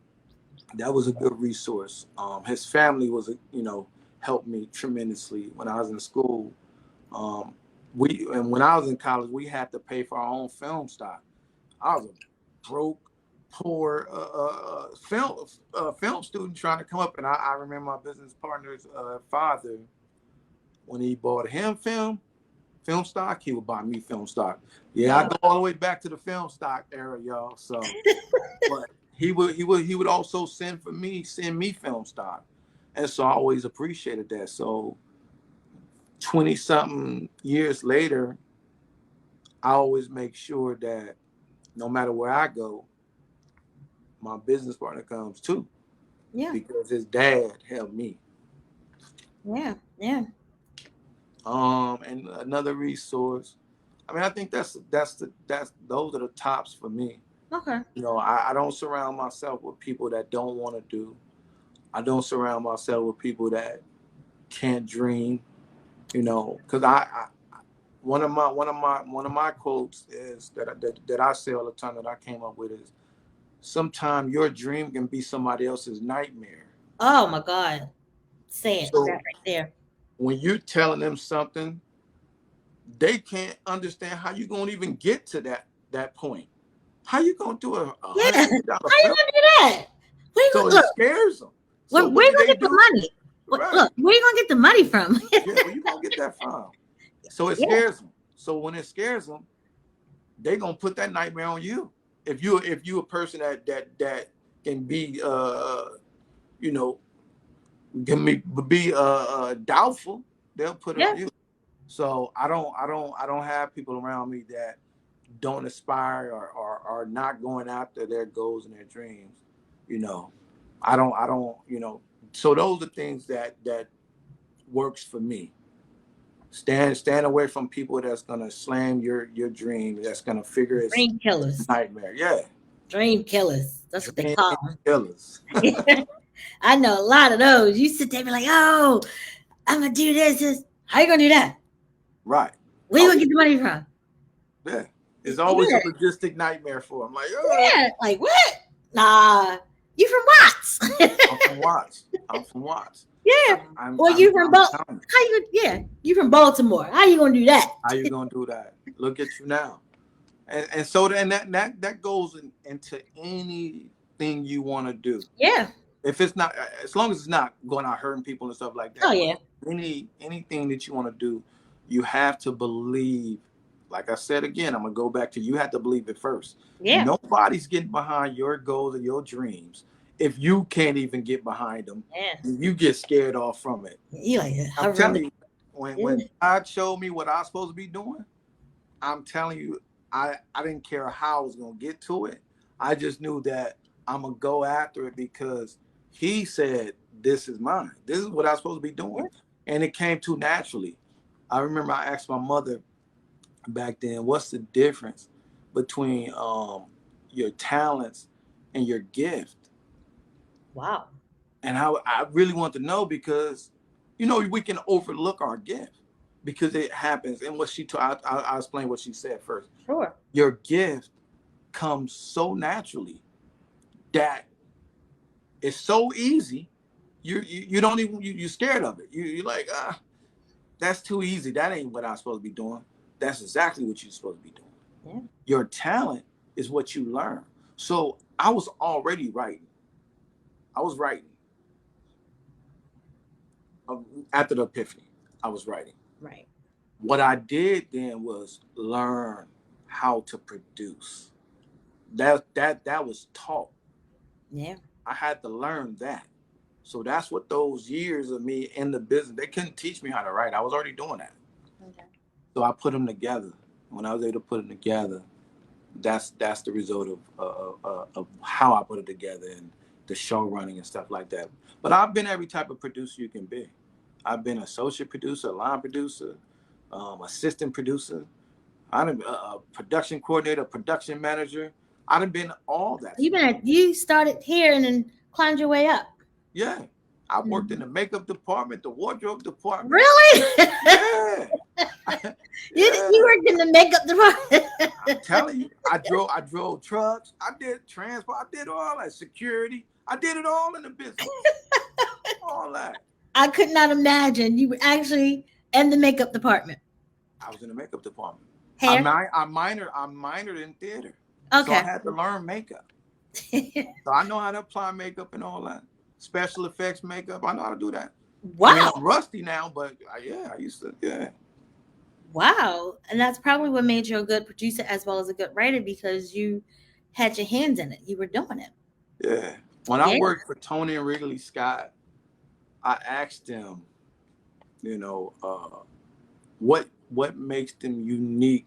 that was a good resource. His family helped me tremendously when I was in school. Um, when I was in college, we had to pay for our own film stock. I was a broke, poor film student trying to come up, and I remember my business partner's father, when he bought him film stock, he would buy me film stock. Yeah, I go all the way back to the film stock era, y'all. So, but he would also send me film stock, and so I always appreciated that. So 20 something years later, I always make sure that no matter where I go, my business partner comes too. Yeah. Because his dad helped me. Yeah. Yeah. And another resource. I mean, I think that's those are the tops for me. Okay. I don't surround myself with people that don't want to do. I don't surround myself with people that can't dream. Because I one of my quotes is that I say all the time, that I came up with, is sometimes your dream can be somebody else's nightmare. Oh my God. Say it. That So right there. when you're telling them something, they can't understand how you gonna even get to that point. How you gonna do a Yeah. $100 How you film? gonna do that? So it Look, scares them. So where what you do gonna they get the do? money? Right. Look, where you gonna get the money from? Yeah, where you gonna get that from? So it Yeah. scares them. So when it scares them, they gonna put that nightmare on you. If you a person that can be you know can be doubtful, they'll put it Yeah. on you. So I don't have people around me that don't aspire or are not going after their goals and their dreams. You know, I don't. So those are things that works for me. Stand away from people that's gonna slam your dream. That's gonna figure it's Dream killers. nightmare. Yeah, Dream killers. That's what they dream call killers. them. I know a lot of those. You sit there and be like, oh, I'm gonna do this. How you gonna do that? Right. Where you Oh gonna yeah, get the money from? yeah. It's always Yeah. a logistic nightmare for them. Like, Yeah. Like what? Nah. You from Watts? I'm from Watts. I'm from Watts. Yeah. I'm I'm Or I'm you from I'm How telling you. you? Yeah. You from Baltimore? How you gonna do that? How you gonna do that? Look at you now. And so then that goes into anything you want to do. Yeah. If it's not, as long as it's not going out hurting people and stuff like Oh that, but yeah. anything that you want to do, you have to believe. Like I said again, I'm gonna go back to, you have to believe it first. Yeah. Nobody's getting behind your goals and your dreams if you can't even get behind them. Yeah. You get scared off from it. You like I'm hovering. telling you, when Yeah. God showed me what I was supposed to be doing, I'm telling you, I didn't care how I was gonna get to it. I just knew that I'm gonna go after it because he said, "This is mine. This is what I'm supposed to be Yeah. doing," and it came too naturally. I remember I asked my mother back then, "What's the difference between your talents and your gift?" Wow. And I really want to know because, we can overlook our gift because it happens. And what she taught, I'll explain what she said first. Sure. Your gift comes so naturally that it's so easy. You don't even, you're scared of it. You're like, that's too easy. That ain't what I'm supposed to be doing. That's exactly what you're supposed to be doing. Yeah. Your talent is what you learn. So I was already writing. I was writing. After the epiphany, I was writing. Right. What I did then was learn how to produce. That was taught. Yeah. I had to learn that. So that's what those years of me in the business, they couldn't teach me how to write. I was already doing that. Okay. So I put them together. When I was able to put them together, that's the result of how I put it together and the show running and stuff like that. But I've been every type of producer you can be. I've been associate producer, line producer, assistant producer. I've been a production coordinator, production manager. I've been all that. You started here and then climbed your way up. Yeah. I worked in the makeup department, the wardrobe department. Really? Yeah. You worked in the makeup department. I'm telling you, I drove trucks. I did transport. I did all that, security. I did it all in the business. All that. I could not imagine you were actually in the makeup department. I was in the makeup department. Hair? I minored in theater. Okay. So I had to learn makeup. So I know how to apply makeup and all that. Special effects makeup. I know how to do that. Wow. I mean, I'm rusty now, but I used to, yeah. Wow. And that's probably what made you a good producer as well as a good writer, because you had your hands in it. You were doing it. Yeah. When I worked for Tony and Wrigley Scott, I asked them, what makes them unique,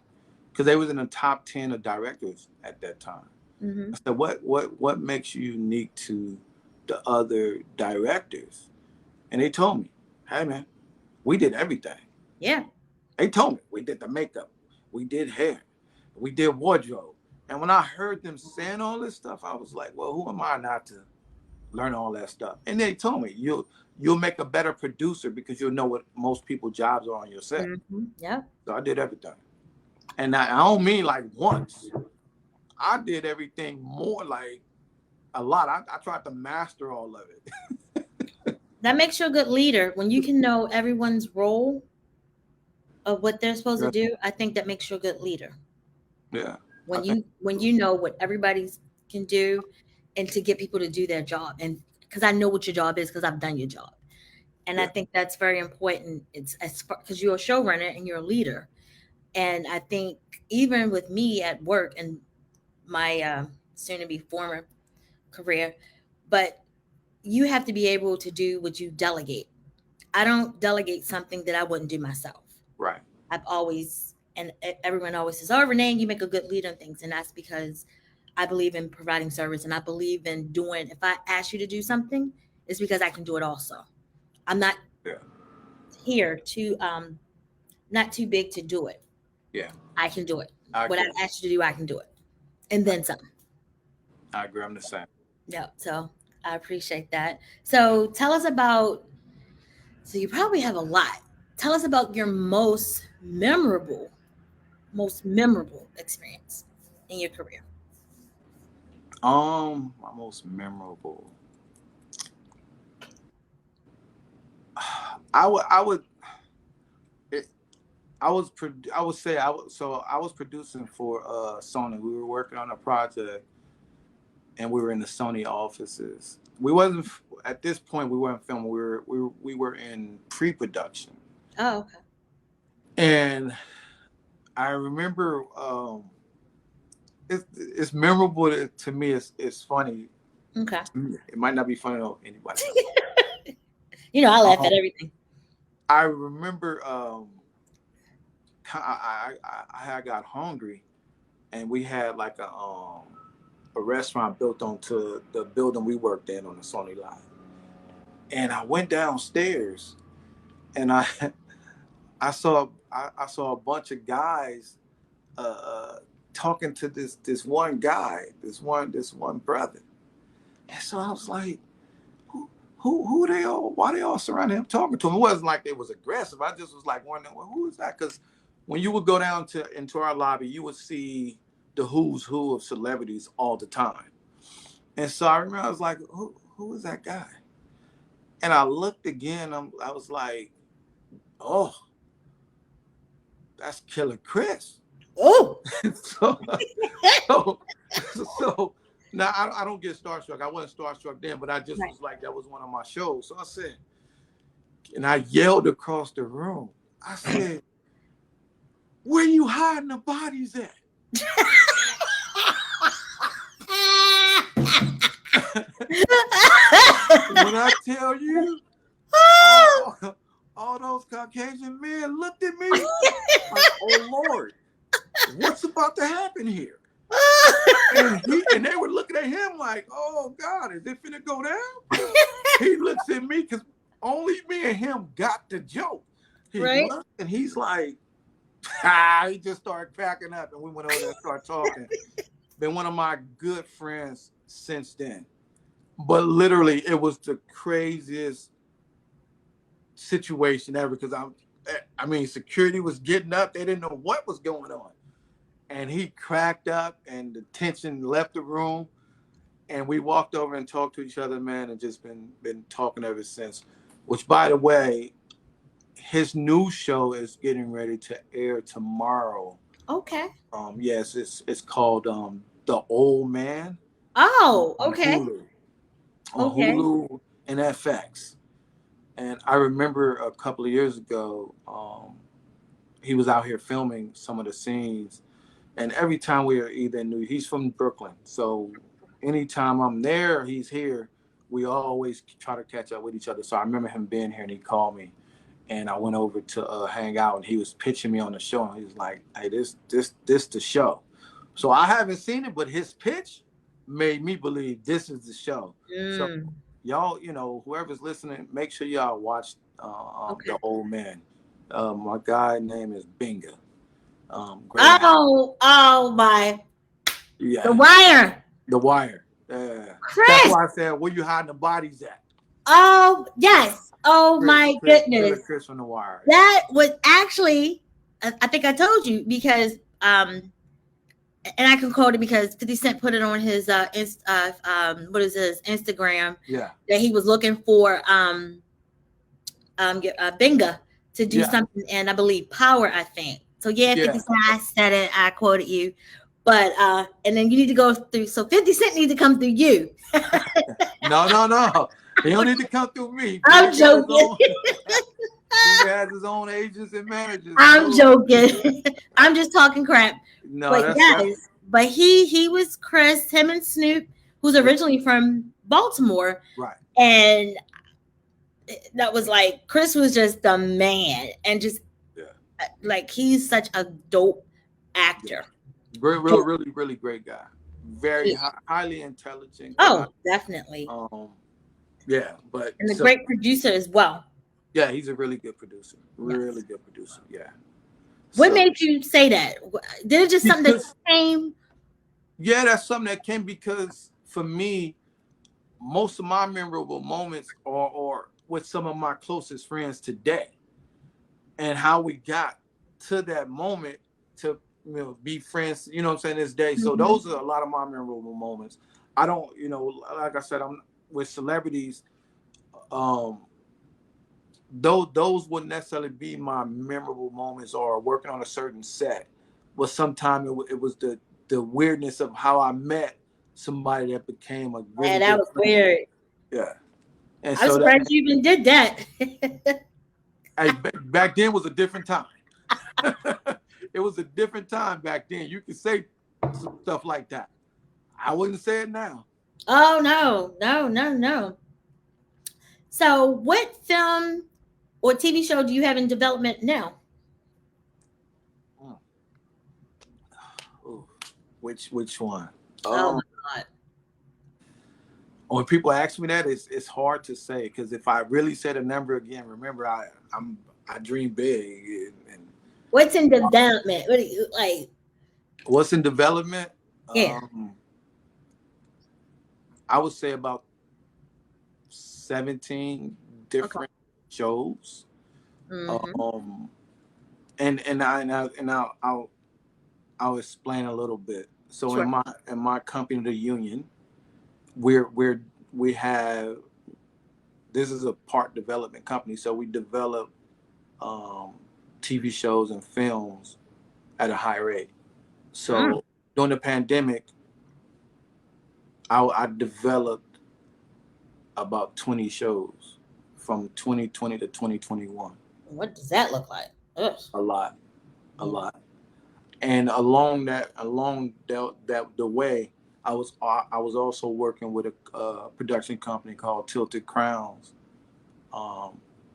because they was in the top 10 of directors at that time. Mm-hmm. I said, what makes you unique to the other directors? And they told me, hey man, we did everything. Yeah. They told me we did the makeup, we did hair, we did wardrobe. And when I heard them saying all this stuff, I was like, well, who am I not to learn all that stuff? And they told me, you'll make a better producer because you'll know what most people's jobs are on your set. Mm-hmm. Yeah. So I did everything. And I don't mean like once. I did everything more, like a lot. I tried to master all of it. That makes you a good leader. When you can know everyone's role of what they're supposed to do, I think that makes you a good leader. Yeah. When you know what everybody can do and to get people to do their job. And because I know what your job is because I've done your job. And I think that's very important. It's because you're a showrunner and you're a leader. And I think even with me at work and my soon-to-be former career, but you have to be able to do what you delegate. I don't delegate something that I wouldn't do myself. Right. I've always, and everyone always says, oh, Renee, you make a good leader and things. And that's because I believe in providing service and I believe in doing, if I ask you to do something, it's because I can do it also. I'm not here to, not too big to do it. Yeah. I can do it. What I asked you to do, I can do it. And then some. I agree. I'm the same. Yeah. So I appreciate that. So tell us about, so you probably have a lot. Tell us about your most memorable experience in your career. My most memorable. I was producing for Sony. We were working on a project, and we were in the Sony offices. We wasn't at this point. We weren't filming. We were in pre-production. Oh, okay. And I remember it's memorable to me. It's funny. Okay. It might not be funny to anybody. I laugh at everything. I remember I got hungry, and we had like a restaurant built onto the building we worked in on the Sony line. And I went downstairs, and I saw a bunch of guys talking to this one guy, this one brother. And so I was like, who they all, why they all surrounding him talking to him? It wasn't like they was aggressive. I just was like wondering, well, who is that? Because when you would go down into our lobby, you would see the who's who of celebrities all the time. And so I remember I was like, who is that guy? And I looked again. I was like, oh, that's Killer Chris. Oh. so now I don't get starstruck. I wasn't starstruck then, but I just Right. was like, that was one of my shows. So I said, and I yelled across the room. I said, where you hiding the bodies at? When I tell you, all those Caucasian men looked at me like, oh Lord, what's about to happen here? And they were looking at him like, oh God, is it finna go down? He looks at me because only me and him got the joke. He Right. looked and he's like, he just started cracking up, and we went over there and started talking. Been one of my good friends since then. But literally, it was the craziest situation ever because I mean, security was getting up. They didn't know what was going on. And he cracked up and the tension left the room. And we walked over and talked to each other, man, and just been talking ever since. Which, by the way, his new show is getting ready to air tomorrow. Okay. Yes, it's called The Old Man. Oh, okay. On Hulu and FX. And I remember a couple of years ago, he was out here filming some of the scenes. And every time we were either in he's from Brooklyn. So anytime I'm there, or he's here, we always try to catch up with each other. So I remember him being here and he called me. And I went over to hang out and he was pitching me on the show. And he was like, hey, this the show. So I haven't seen it, but his pitch made me believe this is the show. So y'all, whoever's listening, make sure y'all watch The Old Man. My guy name is Binga. Oh my. Yeah. The Wire. The Wire. Chris. That's why I said, where you hiding the bodies at? Oh, yes. Oh, my goodness. Chris from The Wire. That was actually, I think I told you because, and I can quote it because 50 Cent put it on his Instagram. Yeah. That he was looking for Benga to do something, and I believe Power, I think. So 50 Cent, I said it, I quoted you. But and then you need to go through, so 50 Cent need to come through you. No. He don't need to come through me. I'm joking. He has his own agents and managers. I'm joking. I'm just talking crap. No, but yes, but he was Chris, him and Snoop, who's originally from Baltimore. Right. And that was like, Chris was just the man. And just like, he's such a dope actor. Really, really great guy. Very highly intelligent. Oh, definitely. But and a great producer as well. Yeah, he's a really good producer. Really good producer. Yeah. What made you say that? Did it just something that came? Yeah, that's something that came because for me, most of my memorable moments are with some of my closest friends today, and how we got to that moment to be friends. You know what I'm saying? This day. So those are a lot of my memorable moments. I don't, like I said, I'm with celebrities. Those wouldn't necessarily be my memorable moments or working on a certain set, but sometimes it was the weirdness of how I met somebody that became a really man, that was friend. Weird. Yeah. And I was surprised you even did that. Hey, back then was a different time. It was a different time back then. You could say some stuff like that. I wouldn't say it now. Oh, no. So what film or TV show do you have in development now? Ooh, which one? Oh, my God. When people ask me that, it's hard to say, because if I really said a number again, remember I dream big. And what's in development? What do you like? What's in development? Yeah. I would say about 17 different shows. Mm-hmm. I'll explain a little bit. So Sure. in my company, the union, we have, this is a part development company, so we develop TV shows and films at a high rate. So during the pandemic, I developed about 20 shows from 2020 to 2021. What does that look like? Ugh. A lot. And along the way, I was also working with a production company called Tilted Crowns,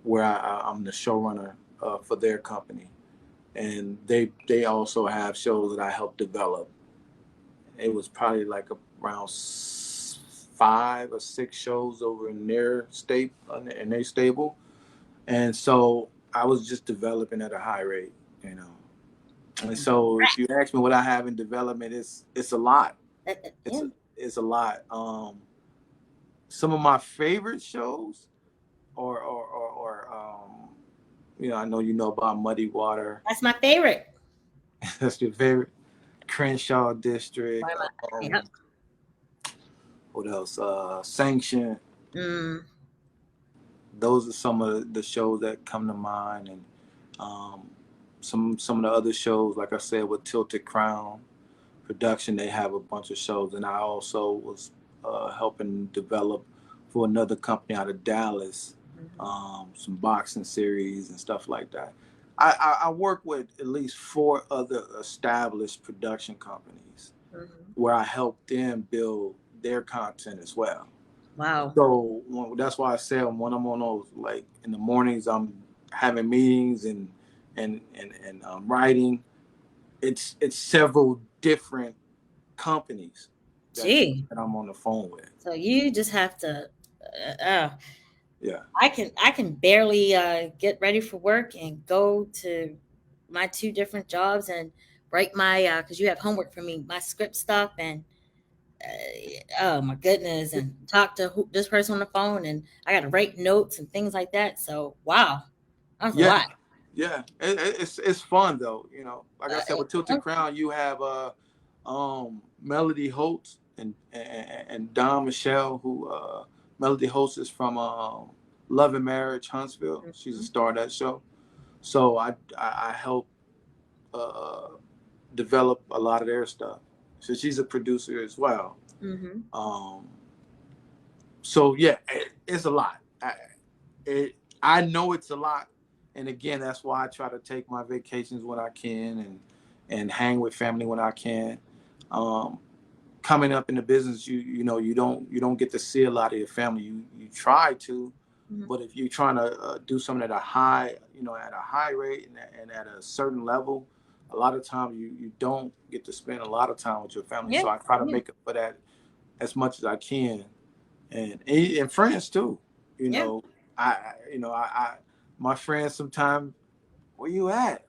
where I'm the showrunner for their company, and they also have shows that I helped develop. It was probably like around 5 or 6 shows over in their stable, and so I was just developing at a high rate, you know. And so if you ask me what I have in development, it's a lot. It's a lot. Some of my favorite shows, or you know, I know you know about Muddy Water. That's my favorite. That's your favorite. Crenshaw District. Yep. What else? Sanction. Those are some of the shows that come to mind, and some of the other shows, like I said, with Tilted Crown Production, they have a bunch of shows, and I also was helping develop for another company out of Dallas, some boxing series and stuff like that. I work with at least 4 other established production companies where I help them build their content as well. Wow. So that's why I said when I'm on those, like in the mornings, I'm having meetings and writing. It's several different companies that I'm on the phone with. So you just have to. Yeah. I can barely get ready for work and go to my 2 different jobs and write my because you have homework for me, my script stuff, and oh my goodness, and talk to this person on the phone, and I got to write notes and things like that. So wow, that's a lot. Yeah, it's fun though. You know, like I said, with Tilted Crown, you have Melody Holtz and Don Michelle, who Melody Holtz is from Love and Marriage Huntsville. She's a star of that show. So I help develop a lot of their stuff. So she's a producer as well. So yeah, it's a lot. I know it's a lot, and again, that's why I try to take my vacations when I can and hang with family when I can. Coming up in the business, you know you don't get to see a lot of your family. You try to, but if you're trying to do something at a high rate and at a certain level, a lot of times you don't get to spend a lot of time with your family. So I try to make up for that as much as I can, and friends too. You know, my friends sometimes, where you at?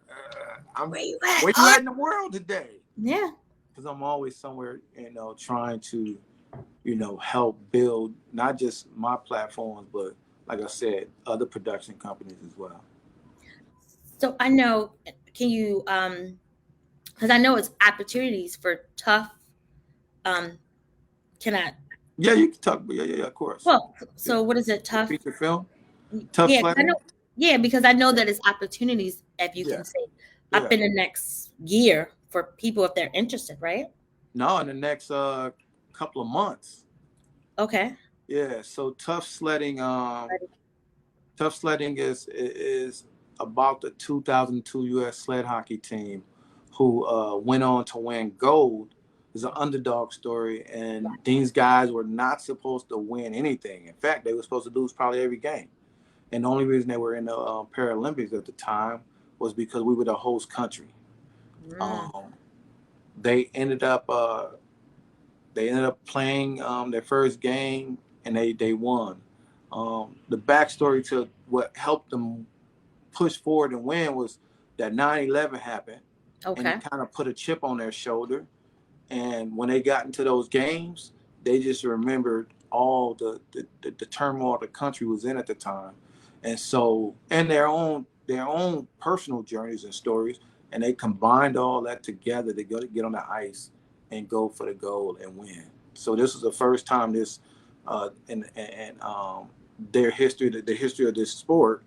Where you at in the world today? Yeah. Because I'm always somewhere, you know, trying to, you know, help build not just my platforms, but like I said, other production companies as well. So I know, can you, because I know it's opportunities for tough, can I? Yeah, you can talk, yeah, of course. Well, so what is it, tough? Feature film? Tough sledding? Because I know that it's opportunities, if you can say, up in the next year for people if they're interested, right? No, in the next couple of months. Okay. Yeah, so tough sledding is about the 2002 U.S. sled hockey team who went on to win gold. It's an underdog story, and these guys were not supposed to win anything. In fact, they were supposed to lose probably every game. And the only reason they were in the Paralympics at the time was because we were the host country. They ended up playing their first game, and they won. The backstory to what helped them push forward and win was that 9/11 happened, and it kind of put a chip on their shoulder. And when they got into those games, they just remembered all the turmoil the country was in at the time, and so and their own personal journeys and stories, and they combined all that together to go to get on the ice and go for the gold and win. So this was the first time this their history, the history of this sport,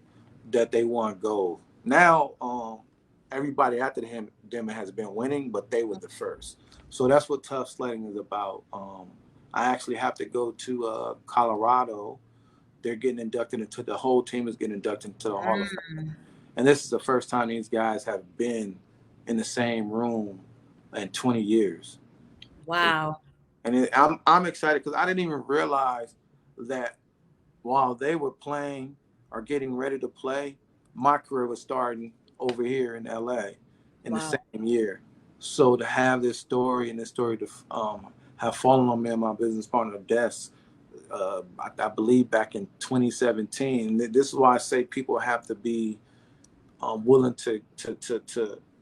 that they won gold. Now everybody after them has been winning, but they were the first. So that's what tough sledding is about. I actually have to go to Colorado. They're getting inducted into, the whole team is getting inducted into the Hall of Fame. And this is the first time these guys have been in the same room in 20 years. Wow. And I'm excited because I didn't even realize that while they were playing or getting ready to play, my career was starting over here in LA in the same year. So to have this story and this story to have fallen on me and my business partner desk, I believe back in 2017. This is why I say people have to be willing to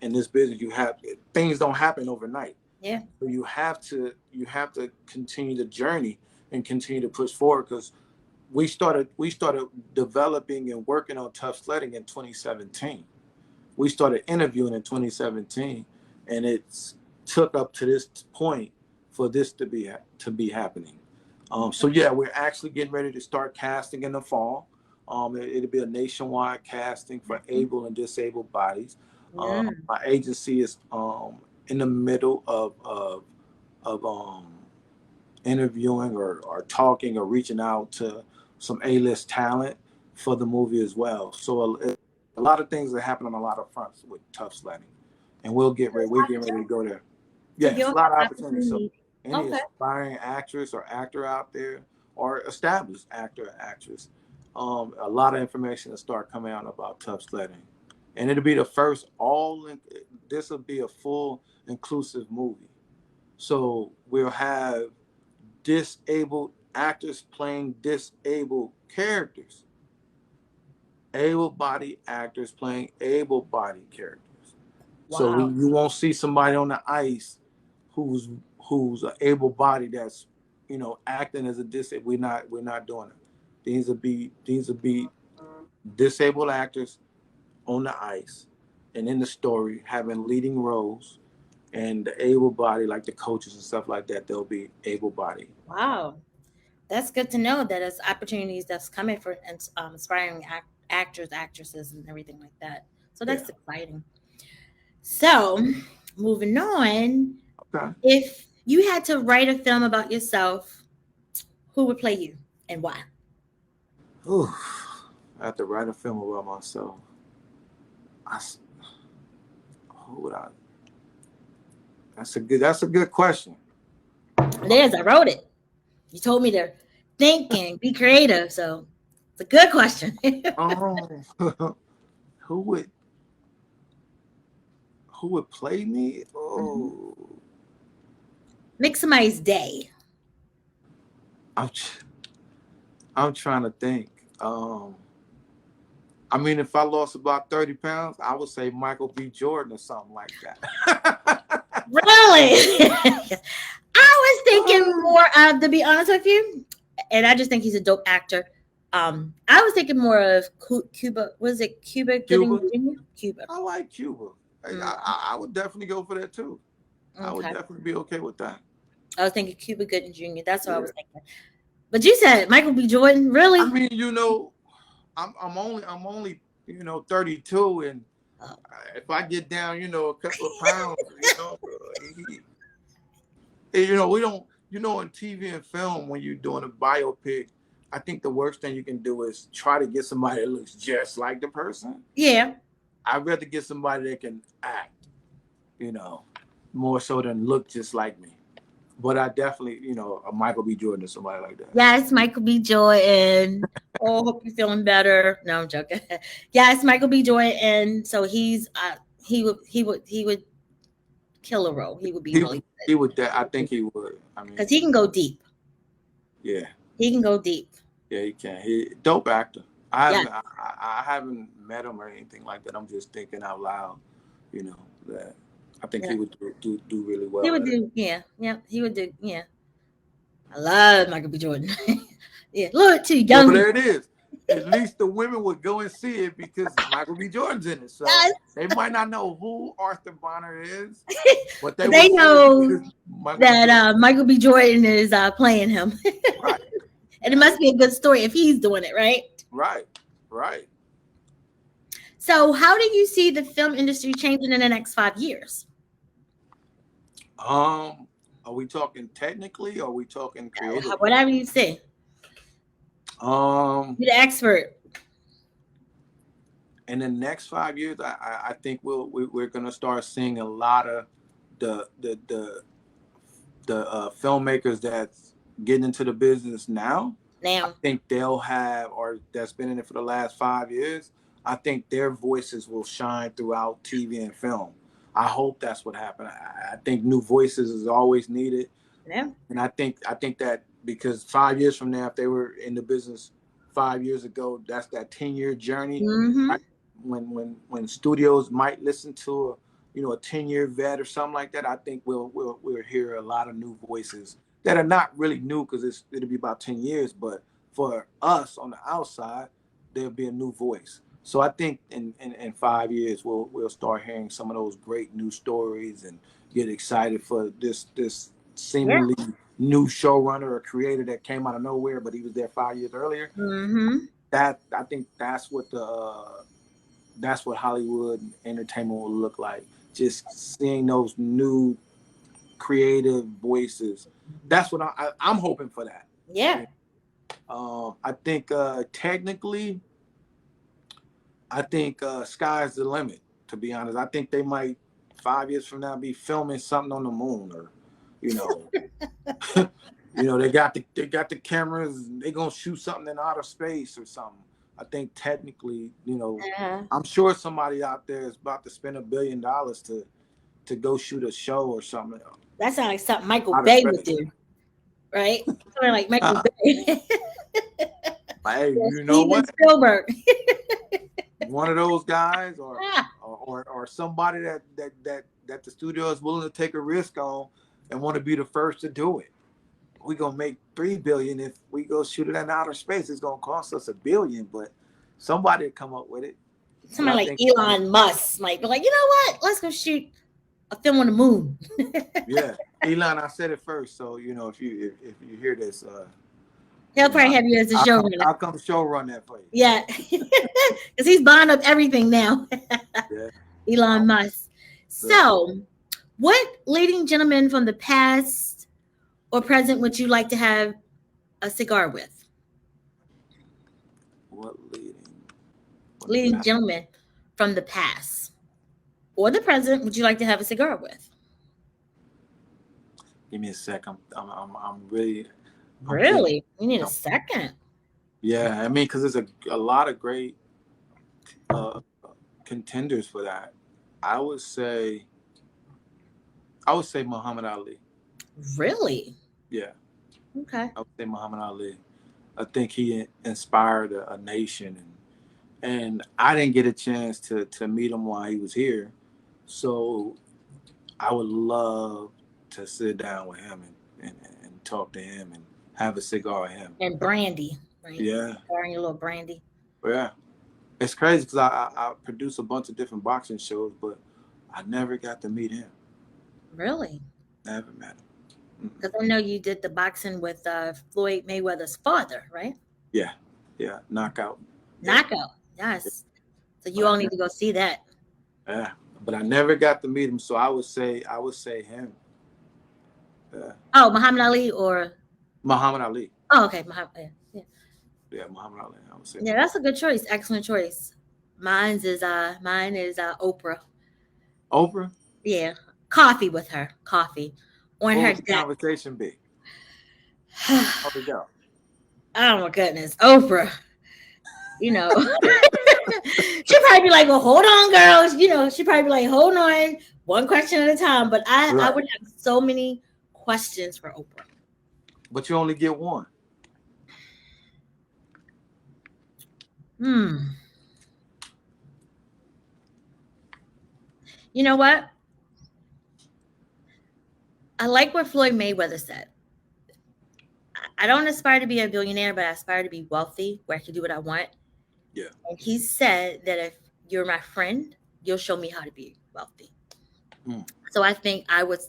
in this business. You have, things don't happen overnight. Yeah. So you have to continue the journey and continue to push forward, because we started developing and working on tough sledding in 2017. We started interviewing in 2017, and it's took up to this point for this to be happening. So yeah, we're actually getting ready to start casting in the fall. It'll be a nationwide casting for able and disabled bodies. My agency is in the middle of interviewing or talking or reaching out to some A-list talent for the movie as well. So a lot of things that happen on a lot of fronts with tough sledding, and we're getting ready to go there. Yeah, it's a lot of opportunities. So any aspiring actress or actor out there, or established actor or actress, a lot of information will start coming out about tough sledding, and it'll be the first this will be a full inclusive movie. So we'll have disabled actors playing disabled characters, able-bodied actors playing able-bodied characters. Wow. So you won't see somebody on the ice who's an able-bodied that's acting as a disabled. We're not doing it. These will be disabled actors on the ice and in the story having leading roles, and the able-bodied, like the coaches and stuff like that, they'll be able-bodied. Wow. That's good to know that there's opportunities that's coming for aspiring actors, actresses, and everything like that. So that's exciting. So, moving on. Okay. If you had to write a film about yourself, who would play you and why? Ooh, I have to write a film about myself. Who would I? That's a good question. It is. I wrote it. You told me to think and be creative, so it's a good question. Who would play me? Oh, make somebody's day. I'm trying to think. I mean, if I lost about 30 pounds, I would say Michael B. Jordan or something like that. Really? I was thinking more of, to be honest with you, and I just think he's a dope actor. I was thinking more of Cuba. Was it Cuba Gooding Jr.? Cuba. I like Cuba. I would definitely go for that too. Okay. I would definitely be okay with that. I was thinking Cuba Gooding Jr. That's what I was thinking. But you said Michael B. Jordan, really? I mean, I'm only 32, and if I get down, a couple of pounds, we don't, in TV and film, when you're doing a biopic, I think the worst thing you can do is try to get somebody that looks just like the person. Yeah. I'd rather get somebody that can act, more so than look just like me. But I definitely, a Michael B. Jordan or somebody like that. Yes, Michael B. Jordan. Oh, hope you're feeling better. No, I'm joking. Yes, Michael B. Jordan. So he would kill a role. He would be really good. He would. I think he would. I mean, because he can go deep. Yeah. He can go deep. Yeah, he can. He dope actor. I haven't met him or anything like that. I'm just thinking out loud, that I think he would do really well. He would do, yeah. He would do, yeah. I love Michael B. Jordan. Yeah, a little too Well, young. there it is. At least the women would go and see it because Michael B. Jordan's in it. So Yes. they might not know who Arthur Bonner is, but they But will they see it know because Michael B. that Jordan. Michael B. Jordan is playing him. Right. And it must be a good story if he's doing it, right? Right. Right. So, how do you see the film industry changing in the next 5 years? Are we talking technically or are we talking creatively? Whatever you say. You're the expert. In the next 5 years, I think we're gonna start seeing a lot of the filmmakers that's getting into the business now. I think they'll have, or that's been in it for the last 5 years. I think their voices will shine throughout TV and film. I hope that's what happened. I think new voices is always needed. Yeah. And I think that because 5 years from now, if they were in the business 5 years ago, that's that 10-year journey. Mm-hmm. Right? When studios might listen to a 10-year vet or something like that, I think we'll hear a lot of new voices that are not really new because it'll be about 10 years, but for us on the outside, there'll be a new voice. So I think in 5 years we'll start hearing some of those great new stories and get excited for this seemingly new showrunner or creator that came out of nowhere, but he was there 5 years earlier. Mm-hmm. That I think that's what Hollywood entertainment will look like. Just seeing those new creative voices. That's what I'm hoping for that. Yeah. I think technically, sky's the limit. To be honest, I think they might 5 years from now be filming something on the moon, or they got the cameras. They're gonna shoot something in outer space or something. I think technically, I'm sure somebody out there is about to spend $1 billion to go shoot a show or something. That sounds like something Michael Bay would do, right? Something like Michael Bay. Hey, you know what? Spielberg. One of those guys, or somebody that the studio is willing to take a risk on and want to be the first to do it. We're gonna make $3 billion if we go shoot it in outer space. It's gonna cost us $1 billion, but somebody will come up with it. Somebody like Elon Musk might be like, you know what? Let's go shoot a film on the moon. Yeah, Elon, I said it first, so if you hear this, he'll probably have you as a showrunner. I'll come showrun that for you. Yeah, because he's buying up everything now. Yeah. Elon Musk. So, what leading gentleman from the past or present would you like to have a cigar with? What leading gentleman from the past or the present would you like to have a cigar with? Give me a second. I'm really. Really? You need a second. Yeah, I mean, because there's a lot of great contenders for that. I would say Muhammad Ali. Really? Yeah. Okay. I would say Muhammad Ali. I think he inspired a nation, and I didn't get a chance to meet him while he was here, so I would love to sit down with him and talk to him and have a cigar with him. And brandy, right? Yeah. Pouring your little brandy. Yeah. It's crazy because I produce a bunch of different boxing shows, but I never got to meet him. Really? Never met him. Because I know you did the boxing with Floyd Mayweather's father, right? Yeah. Knockout. Knockout. Yes. So you all need to go see that. Yeah. But I never got to meet him, so I would say him. Yeah. Oh, Muhammad Ali or Muhammad Ali. Oh, okay. Muhammad. Yeah. Yeah, Muhammad Ali. I would say. Yeah, that's a good choice. Excellent choice. Mine is Oprah. Oprah? Yeah. Coffee with her. Coffee. On her deck. Conversation be? How we go? Oh my goodness. Oprah. She'd probably be like, well, hold on, girls. She'd probably be like, hold on, one question at a time. But I would have so many questions for Oprah. But you only get one. You know what? I like what Floyd Mayweather said. I don't aspire to be a billionaire, but I aspire to be wealthy where I can do what I want. Yeah. And he said that if you're my friend, you'll show me how to be wealthy. So I think I would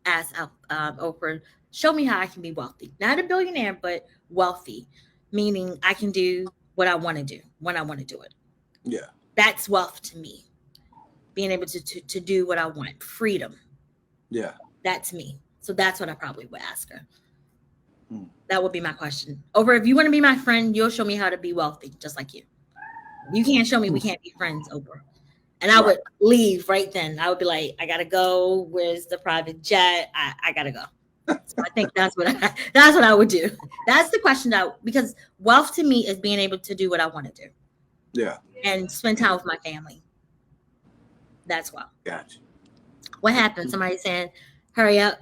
ask Oprah, show me how I can be wealthy. Not a billionaire, but wealthy, meaning I can do what I want to do when I want to do it. Yeah. That's wealth to me. Being able to do what I want. Freedom. Yeah. That's me. So that's what I probably would ask her. That would be my question. Oprah, if you want to be my friend, you'll show me how to be wealthy, just like you. You can't show me we can't be friends, Oprah. And I would leave right then. I would be like, I gotta go. Where's the private jet? I gotta go. So I think that's what I would do. That's the question because wealth to me is being able to do what I want to do. Yeah. And spend time with my family. That's wealth. Gotcha. What happened? Somebody saying, hurry up.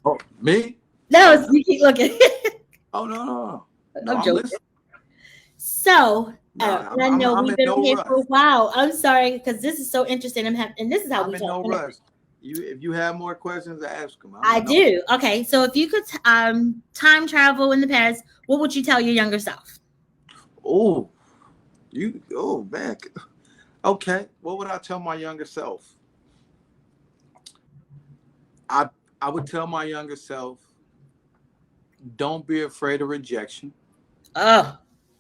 Oh, me? No, you keep looking. Oh, no. I'm joking. So, I know we've been here for a while. I'm sorry, because this is so interesting. And this is how we talk. I'm in no rush. If you have more questions, ask them. I do. Okay, so if you could time travel in the past, what would you tell your younger self? Oh, man. Okay, what would I tell my younger self? I would tell my younger self, don't be afraid of rejection. Oh,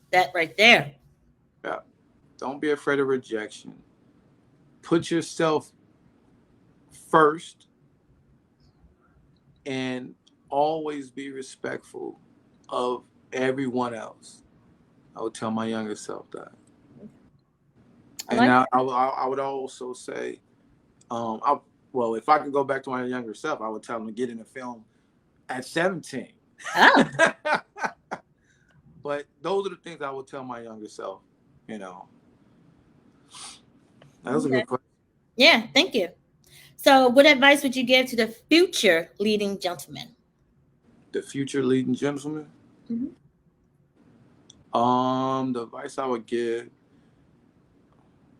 that right there. Yeah. Don't be afraid of rejection. Put yourself first and always be respectful of everyone else. I would tell my younger self that. I would also say, if I could go back to my younger self, I would tell them to get in the film at 17. Oh. But those are the things I would tell my younger self, That was a good question. Yeah, thank you. So what advice would you give to the future leading gentleman? The future leading gentleman? Mm-hmm. The advice I would give,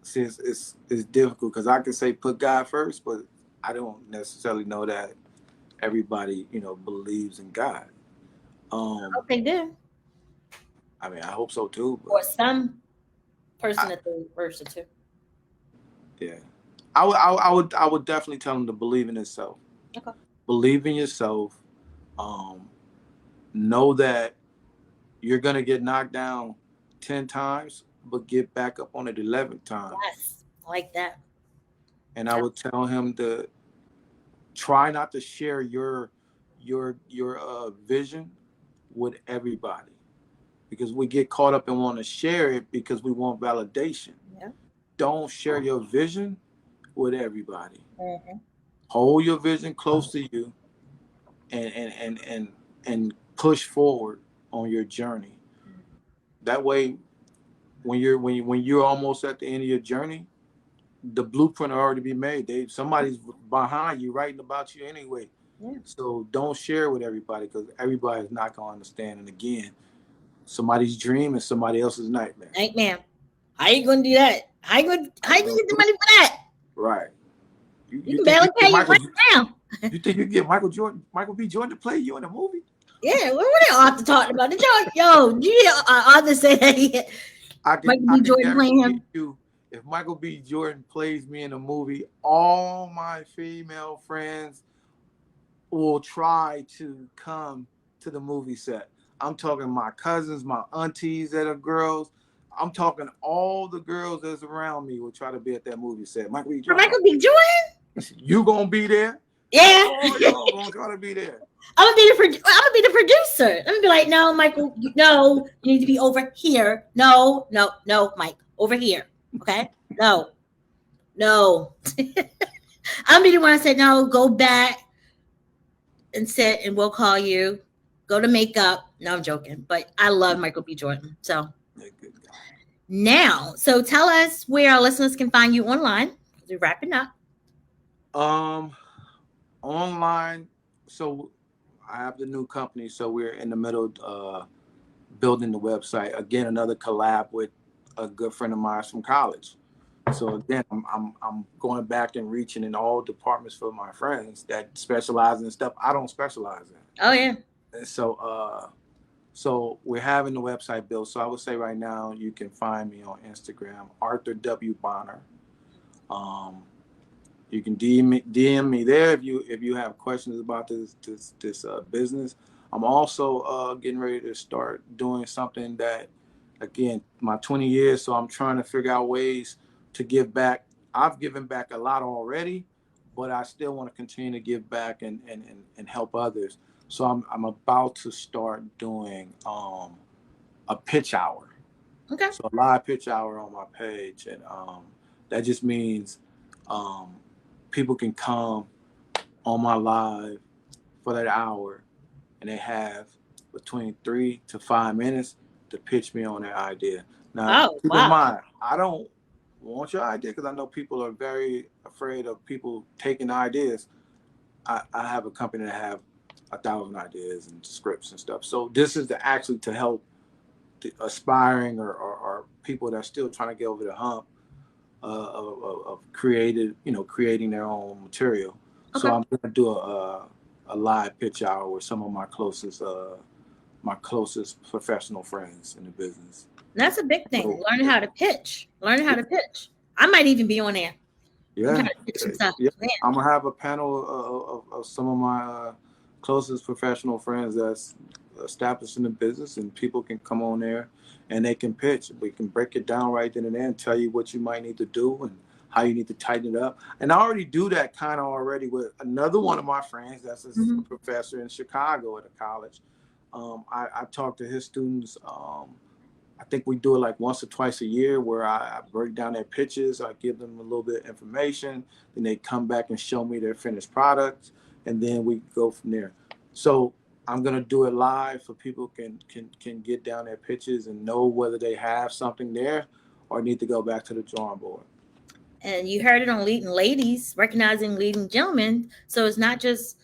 since it's difficult because I can say put God first, but I don't necessarily know that everybody, believes in God. I hope they do. I mean, I hope so too. Or some person that they verse to. Yeah, I would definitely tell them to believe in yourself. Okay. Believe in yourself. Know that you're gonna get knocked down 10 times, but get back up on it 11th time. Yes, I like that. And I would tell him to try not to share your vision with everybody, because we get caught up and want to share it because we want validation. Yeah. Don't share your vision with everybody. Mm-hmm. Hold your vision close to you, and push forward on your journey. That way, when you're almost at the end of your journey, the blueprint will already be made. Somebody's behind you writing about you anyway. Yeah. So don't share with everybody, because everybody's not gonna understand. And again, somebody's dream is somebody else's nightmare. Nightmare. How you gonna do that? How you gonna get the money for that? Right. You can barely pay you right now. You think you get Michael B. Jordan to play you in a movie? Yeah, what were they Arthur talking about? Yo, did you hear Arthur say that? Michael B. Jordan playing him. If Michael B. Jordan plays me in a movie, all my female friends will try to come to the movie set. I'm talking my cousins, my aunties that are girls. I'm talking all the girls that's around me will try to be at that movie set. Michael B. Jordan. For Michael B. Jordan? You gonna be there? Yeah. Oh, y'all gonna try to be there. I'm gonna be the producer. I'm gonna be like, no, Michael, no, you need to be over here. No, Mike, over here. Okay? No. I'm be the one that said, no, go back and sit and we'll call you. Go to makeup. No, I'm joking. But I love Michael B. Jordan. So now, so tell us where our listeners can find you online. We're wrapping up. Online. So I have the new company. So we're in the middle of building the website. Again, another collab with a good friend of mine from college. So again, I'm going back and reaching in all departments for my friends that specialize in stuff I don't specialize in. Oh yeah. So we're having the website built. So I would say right now you can find me on Instagram, Arthur W Bonner. Um, You can DM me there if you have questions about this business. I'm also getting ready to start doing something that, again, my 20 years. So I'm trying to figure out ways to give back. I've given back a lot already, but I still want to continue to give back and help others. So I'm about to start doing a pitch hour. Okay. So a live pitch hour on my page, and that just means um, people can come on my live for that hour, and they have between 3 to 5 minutes to pitch me on their idea. Now, Oh, keep in wow. mind, I don't want your idea because I know people are very afraid of people taking ideas. I have a company that have 1,000 ideas and scripts and stuff. So this is actually to help the aspiring or people that are still trying to get over the hump of creating their own material. Okay. So I'm going to do a live pitch hour with some of my closest professional friends in the business. That's a big thing. So, Learning how to pitch. Learning how to pitch. I might even be on there. I'm yeah, trying to pitch some stuff. yeah. Man. I'm gonna have a panel of some of my closest professional friends that's established in the business, and people can come on there and they can pitch. We can break it down right then and there and tell you what you might need to do and how you need to tighten it up. And I already do that kind of already with another one of my friends that's a professor in Chicago at a college. I talk to his students. I think we do it like once or twice a year where I break down their pitches. I give them a little bit of information. Then they come back and show me their finished products. And then we go from there. So I'm going to do it live so people can get down their pitches and know whether they have something there or need to go back to the drawing board. And you heard it on Leading Ladies, recognizing leading gentlemen. So it's not just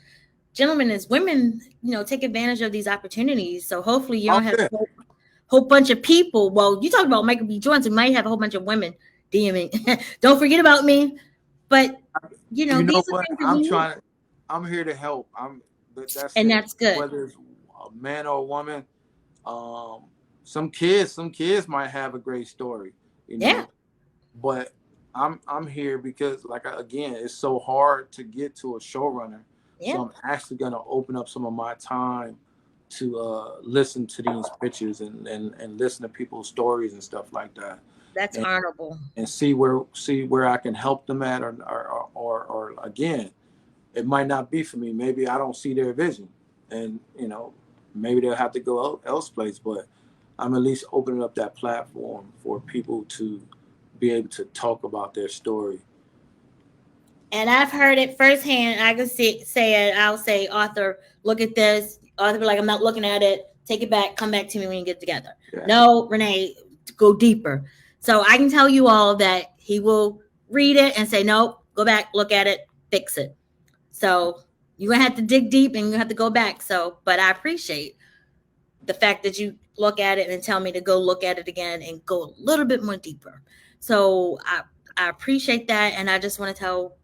gentlemen, as women, take advantage of these opportunities. So hopefully you don't have a whole bunch of people. Well, you talk about Michael B. Jordan, might have a whole bunch of women DMing. Don't forget about me. But these are what? things that we need. I'm here to help. That's good. Whether it's a man or a woman, some kids might have a great story, Yeah. But I'm here because, again, it's so hard to get to a showrunner. Yeah. So I'm actually gonna open up some of my time to listen to these pitches and listen to people's stories and stuff like that. That's honorable. And see where I can help them at, or again, it might not be for me. Maybe I don't see their vision, and maybe they'll have to go elsewhere. But I'm at least opening up that platform for people to be able to talk about their story. And I've heard it firsthand. I can say it. I'll say, Arthur, look at this. Arthur be like, I'm not looking at it. Take it back. Come back to me when you get together. Yeah. No, Renee, go deeper. So I can tell you all that he will read it and say, no, go back, look at it, fix it. So you're going to have to dig deep and you have to go back. But I appreciate the fact that you look at it and tell me to go look at it again and go a little bit more deeper. So I appreciate that. And I just want to tell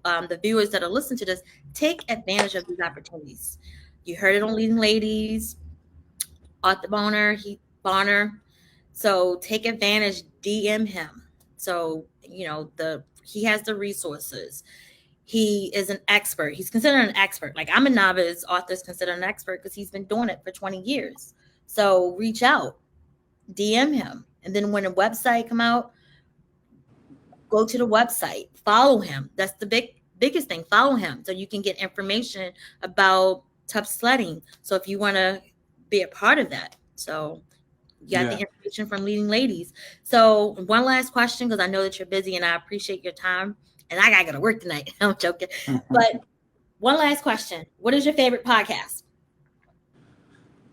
the viewers that are listening to this, take advantage of these opportunities. You heard it on Leading Ladies, Arthur Bonner. So take advantage, DM him. So, he has the resources. He is an expert. He's considered an expert. Like I'm a novice, Arthur's considered an expert because he's been doing it for 20 years. So reach out, DM him. And then when a website come out, go to the website, follow him. That's the biggest thing. Follow him so you can get information about tough sledding. So if you want to be a part of that. So you got the information from Leading Ladies. So one last question, because I know that you're busy and I appreciate your time. And I got to go to work tonight. I'm joking. But one last question. What is your favorite podcast?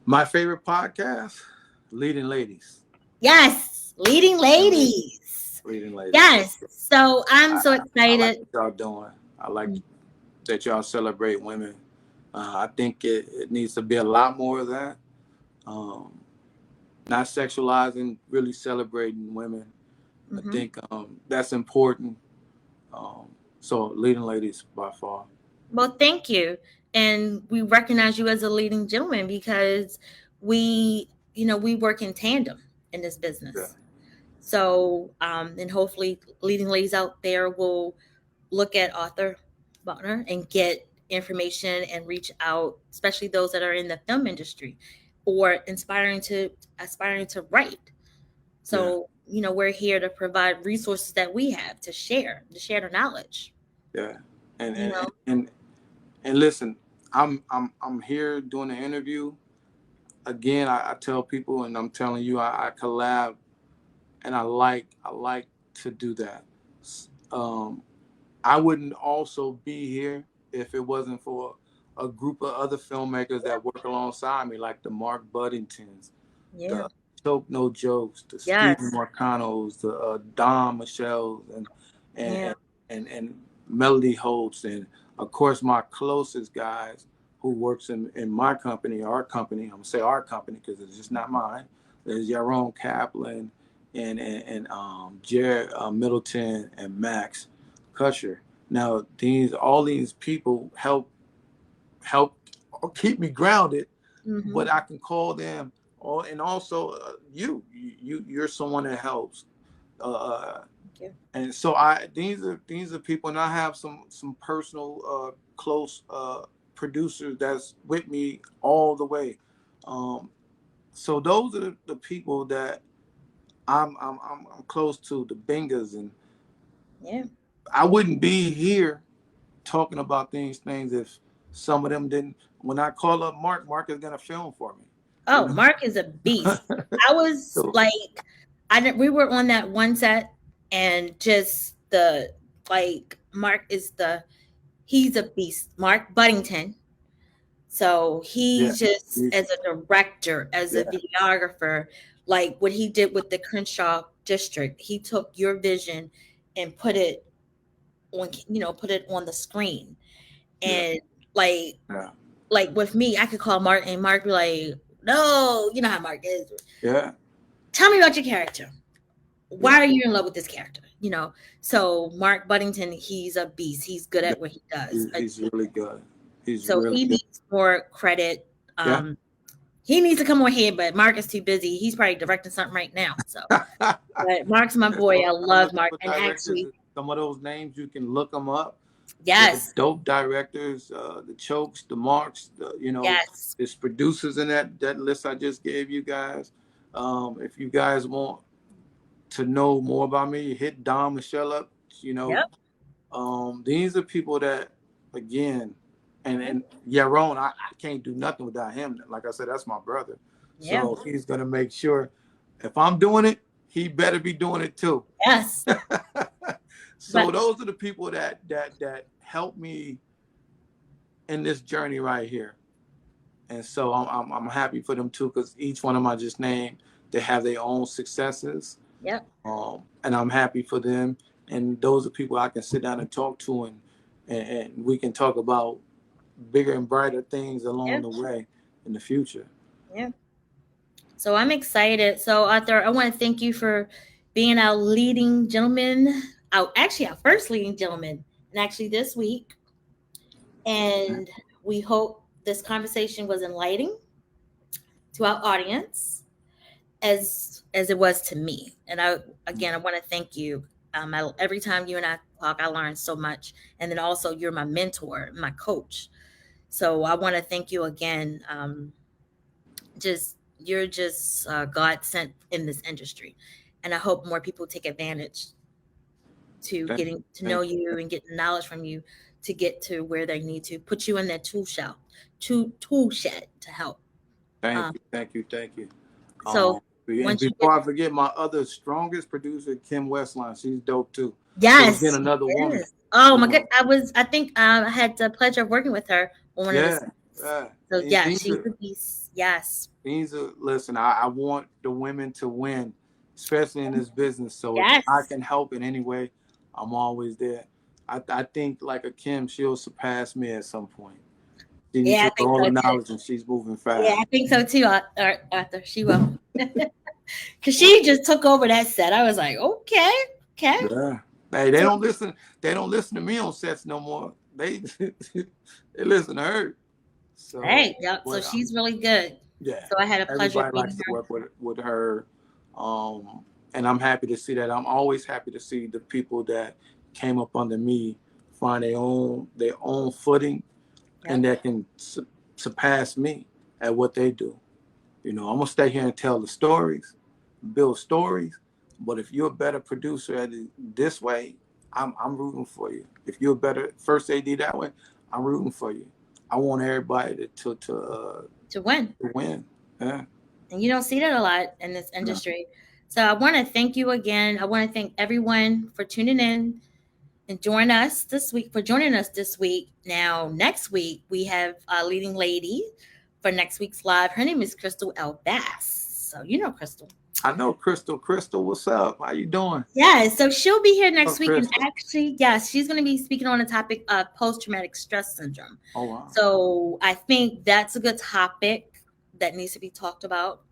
My favorite podcast? Leading Ladies. Yes. Leading Ladies. Leading Ladies. Yes. So I'm so excited. I like what y'all doing. I like that y'all celebrate women. I think it needs to be a lot more of that. Not sexualizing, really celebrating women. Mm-hmm. I think that's important. So Leading Ladies by far. Well, thank you. And we recognize you as a leading gentleman because we work in tandem in this Yeah, business. So, and hopefully leading ladies out there will look at Arthur Butler and get information and reach out, especially those that are in the film industry or aspiring to write. yeah, So, we're here to provide resources that we have to share the knowledge. yeah. And You and know, and and listen, I'm here doing the interview again. I tell people, and I'm telling you, I collab, and I like to do that. Um, I wouldn't also be here if it wasn't for a group of other filmmakers that work alongside me, like the Mark Buddingtons, yeah, the Choke No Jokes, the Stephen yes, Marcanos, the Don Michelle's, and yeah, and and Melody Holtz, and of course my closest guys who works in my company, our company. I'm gonna say our company because it's just not mine. There's Yaron Kaplan and Jared Middleton and Max Cusher. Now all these people help keep me grounded, mm-hmm. but I can call them. And also you're someone that helps. Thank you. And so these are people, and I have some personal close producers that's with me all the way. Um, so those are the people that I'm close to, the bingers, and Yeah. I wouldn't be here talking about these things if some of them didn't. When I call up Mark is gonna film for me. You Oh, Mark is a beast. know. I was So like, I didn't. We were on that one set, and just Mark is he's a beast. Mark Buddington. So yeah, he's just as a director, as a yeah, videographer, like what he did with the Crenshaw district. He took your vision and put it on the screen. yeah, And like yeah, like with me, I could call Mark and Mark be like, no, you know how Mark is. yeah, Tell me about your character. Why yeah. are you in love with this character? So Mark Buddington, he's a beast. He's good Yeah. at what he does. He's really good. He's So really he good. needs more credit. Yeah. He needs to come on here, but Mark is too busy. He's probably directing something right now. So, but Mark's my boy. I Some of love Mark. those And directors, actually, some of those names you can look them up. They're yes, dope directors. The Chokes, the Marks, yes, there's producers in that list I just gave you guys. If you guys want to know more about me, hit Don Michelle up. You know, yep, these are people that, again, and Yaron, I can't do nothing without him. Like I said, that's my brother. yeah, So he's gonna make sure if I'm doing it, he better be doing it too. yes. So But those are the people that help me in this journey right here. And so I'm happy for them too, because each one of them I just named, they have their own successes. yep, And I'm happy for them. And those are people I can sit down and talk to, and we can talk about bigger and brighter things along yep, the way in the future. yep. So I'm excited. So Arthur, I want to thank you for being our leading gentleman. Our first leading gentleman, and actually this week. And we hope this conversation was enlightening to our audience as it was to me. And I want to thank you. Every time you and I talk, I learn so much. And then also, you're my mentor, my coach. So I want to thank you again. You're just God sent in this industry, and I hope more people take advantage to Thank, getting to know thank, you and getting knowledge from you to get to where they need to put you in their tool shed to help. thank Um, you, thank you, thank you. so And once you get before I forget, my other strongest producer, Kim Westline, she's dope too. So again, yes, another woman. yes. Oh my So god, I think I had the pleasure of working with her on one of the yeah, scenes. yeah. So And yeah, she's a beast. Yes, listen, I want the women to win, especially in this business. So if I yes. can help in any way, I'm always there. I think like a Kim, she'll surpass me at some point. She Yeah, I took think all so the too. knowledge and she's moving Yeah, fast. I think so too, Arthur. She will. Because she just took over that set. I was like, okay, okay. Yeah. Hey, they So don't listen. They don't listen to me on sets no more. they they listen to her. So, Hey, yep. So but she's really good. yeah, So I had a pleasure everybody likes meeting to her. work with her, and I'm happy to see that. I'm always happy to see the people that came up under me find their own footing, and Yep. that can surpass me at what they do. I'm gonna stay here and tell the stories, build stories. But if you're a better producer at it this way, I'm rooting for you. If you're a better first AD that way, I'm rooting for you. I want everybody To win. to win. Yeah. And you don't see that a lot in this No. industry. So I want to thank you again. I want to thank everyone for tuning in and joining us this week. Now, next week, we have a leading lady for next week's live. Her name is Crystal L. Bass. So you know Crystal. I know Crystal. Crystal, what's up? How you doing? Yeah, so she'll be here Oh, next week. And Crystal. actually, yes, she's going to be speaking on the topic of post-traumatic stress syndrome. Oh wow. So I think that's a good topic that needs to be talked about.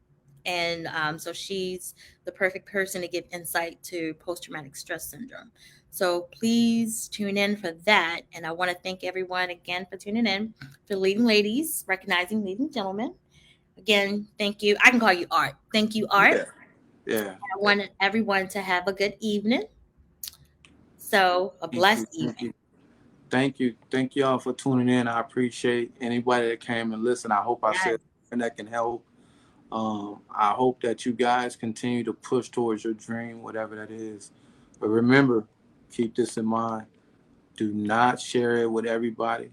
And so she's the perfect person to give insight to post-traumatic stress syndrome. So please tune in for that. And I want to thank everyone again for tuning in, for leading ladies, recognizing leading gentlemen. Again, thank you. I can call you Art. Thank you, Art. Yeah. Yeah. I want everyone to have a good evening. So a blessed evening. Thank you. Thank y'all for tuning in. I appreciate anybody that came and listened. I hope I said something that can help. I hope that you guys continue to push towards your dream, whatever that is. But remember, keep this in mind. Do not share it with everybody,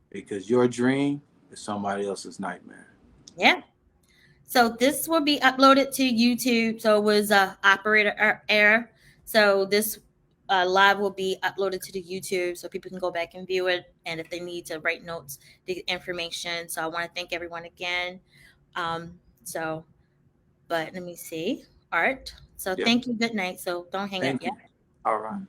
because your dream is somebody else's nightmare. Yeah. So this will be uploaded to YouTube. So it was operator error. So this live will be uploaded to the YouTube so people can go back and view it. And if they need to write notes, the information. So I want to thank everyone again. But let me see. Art. So Yeah. thank you. Good night. So don't hang up Thank yet. you. All right.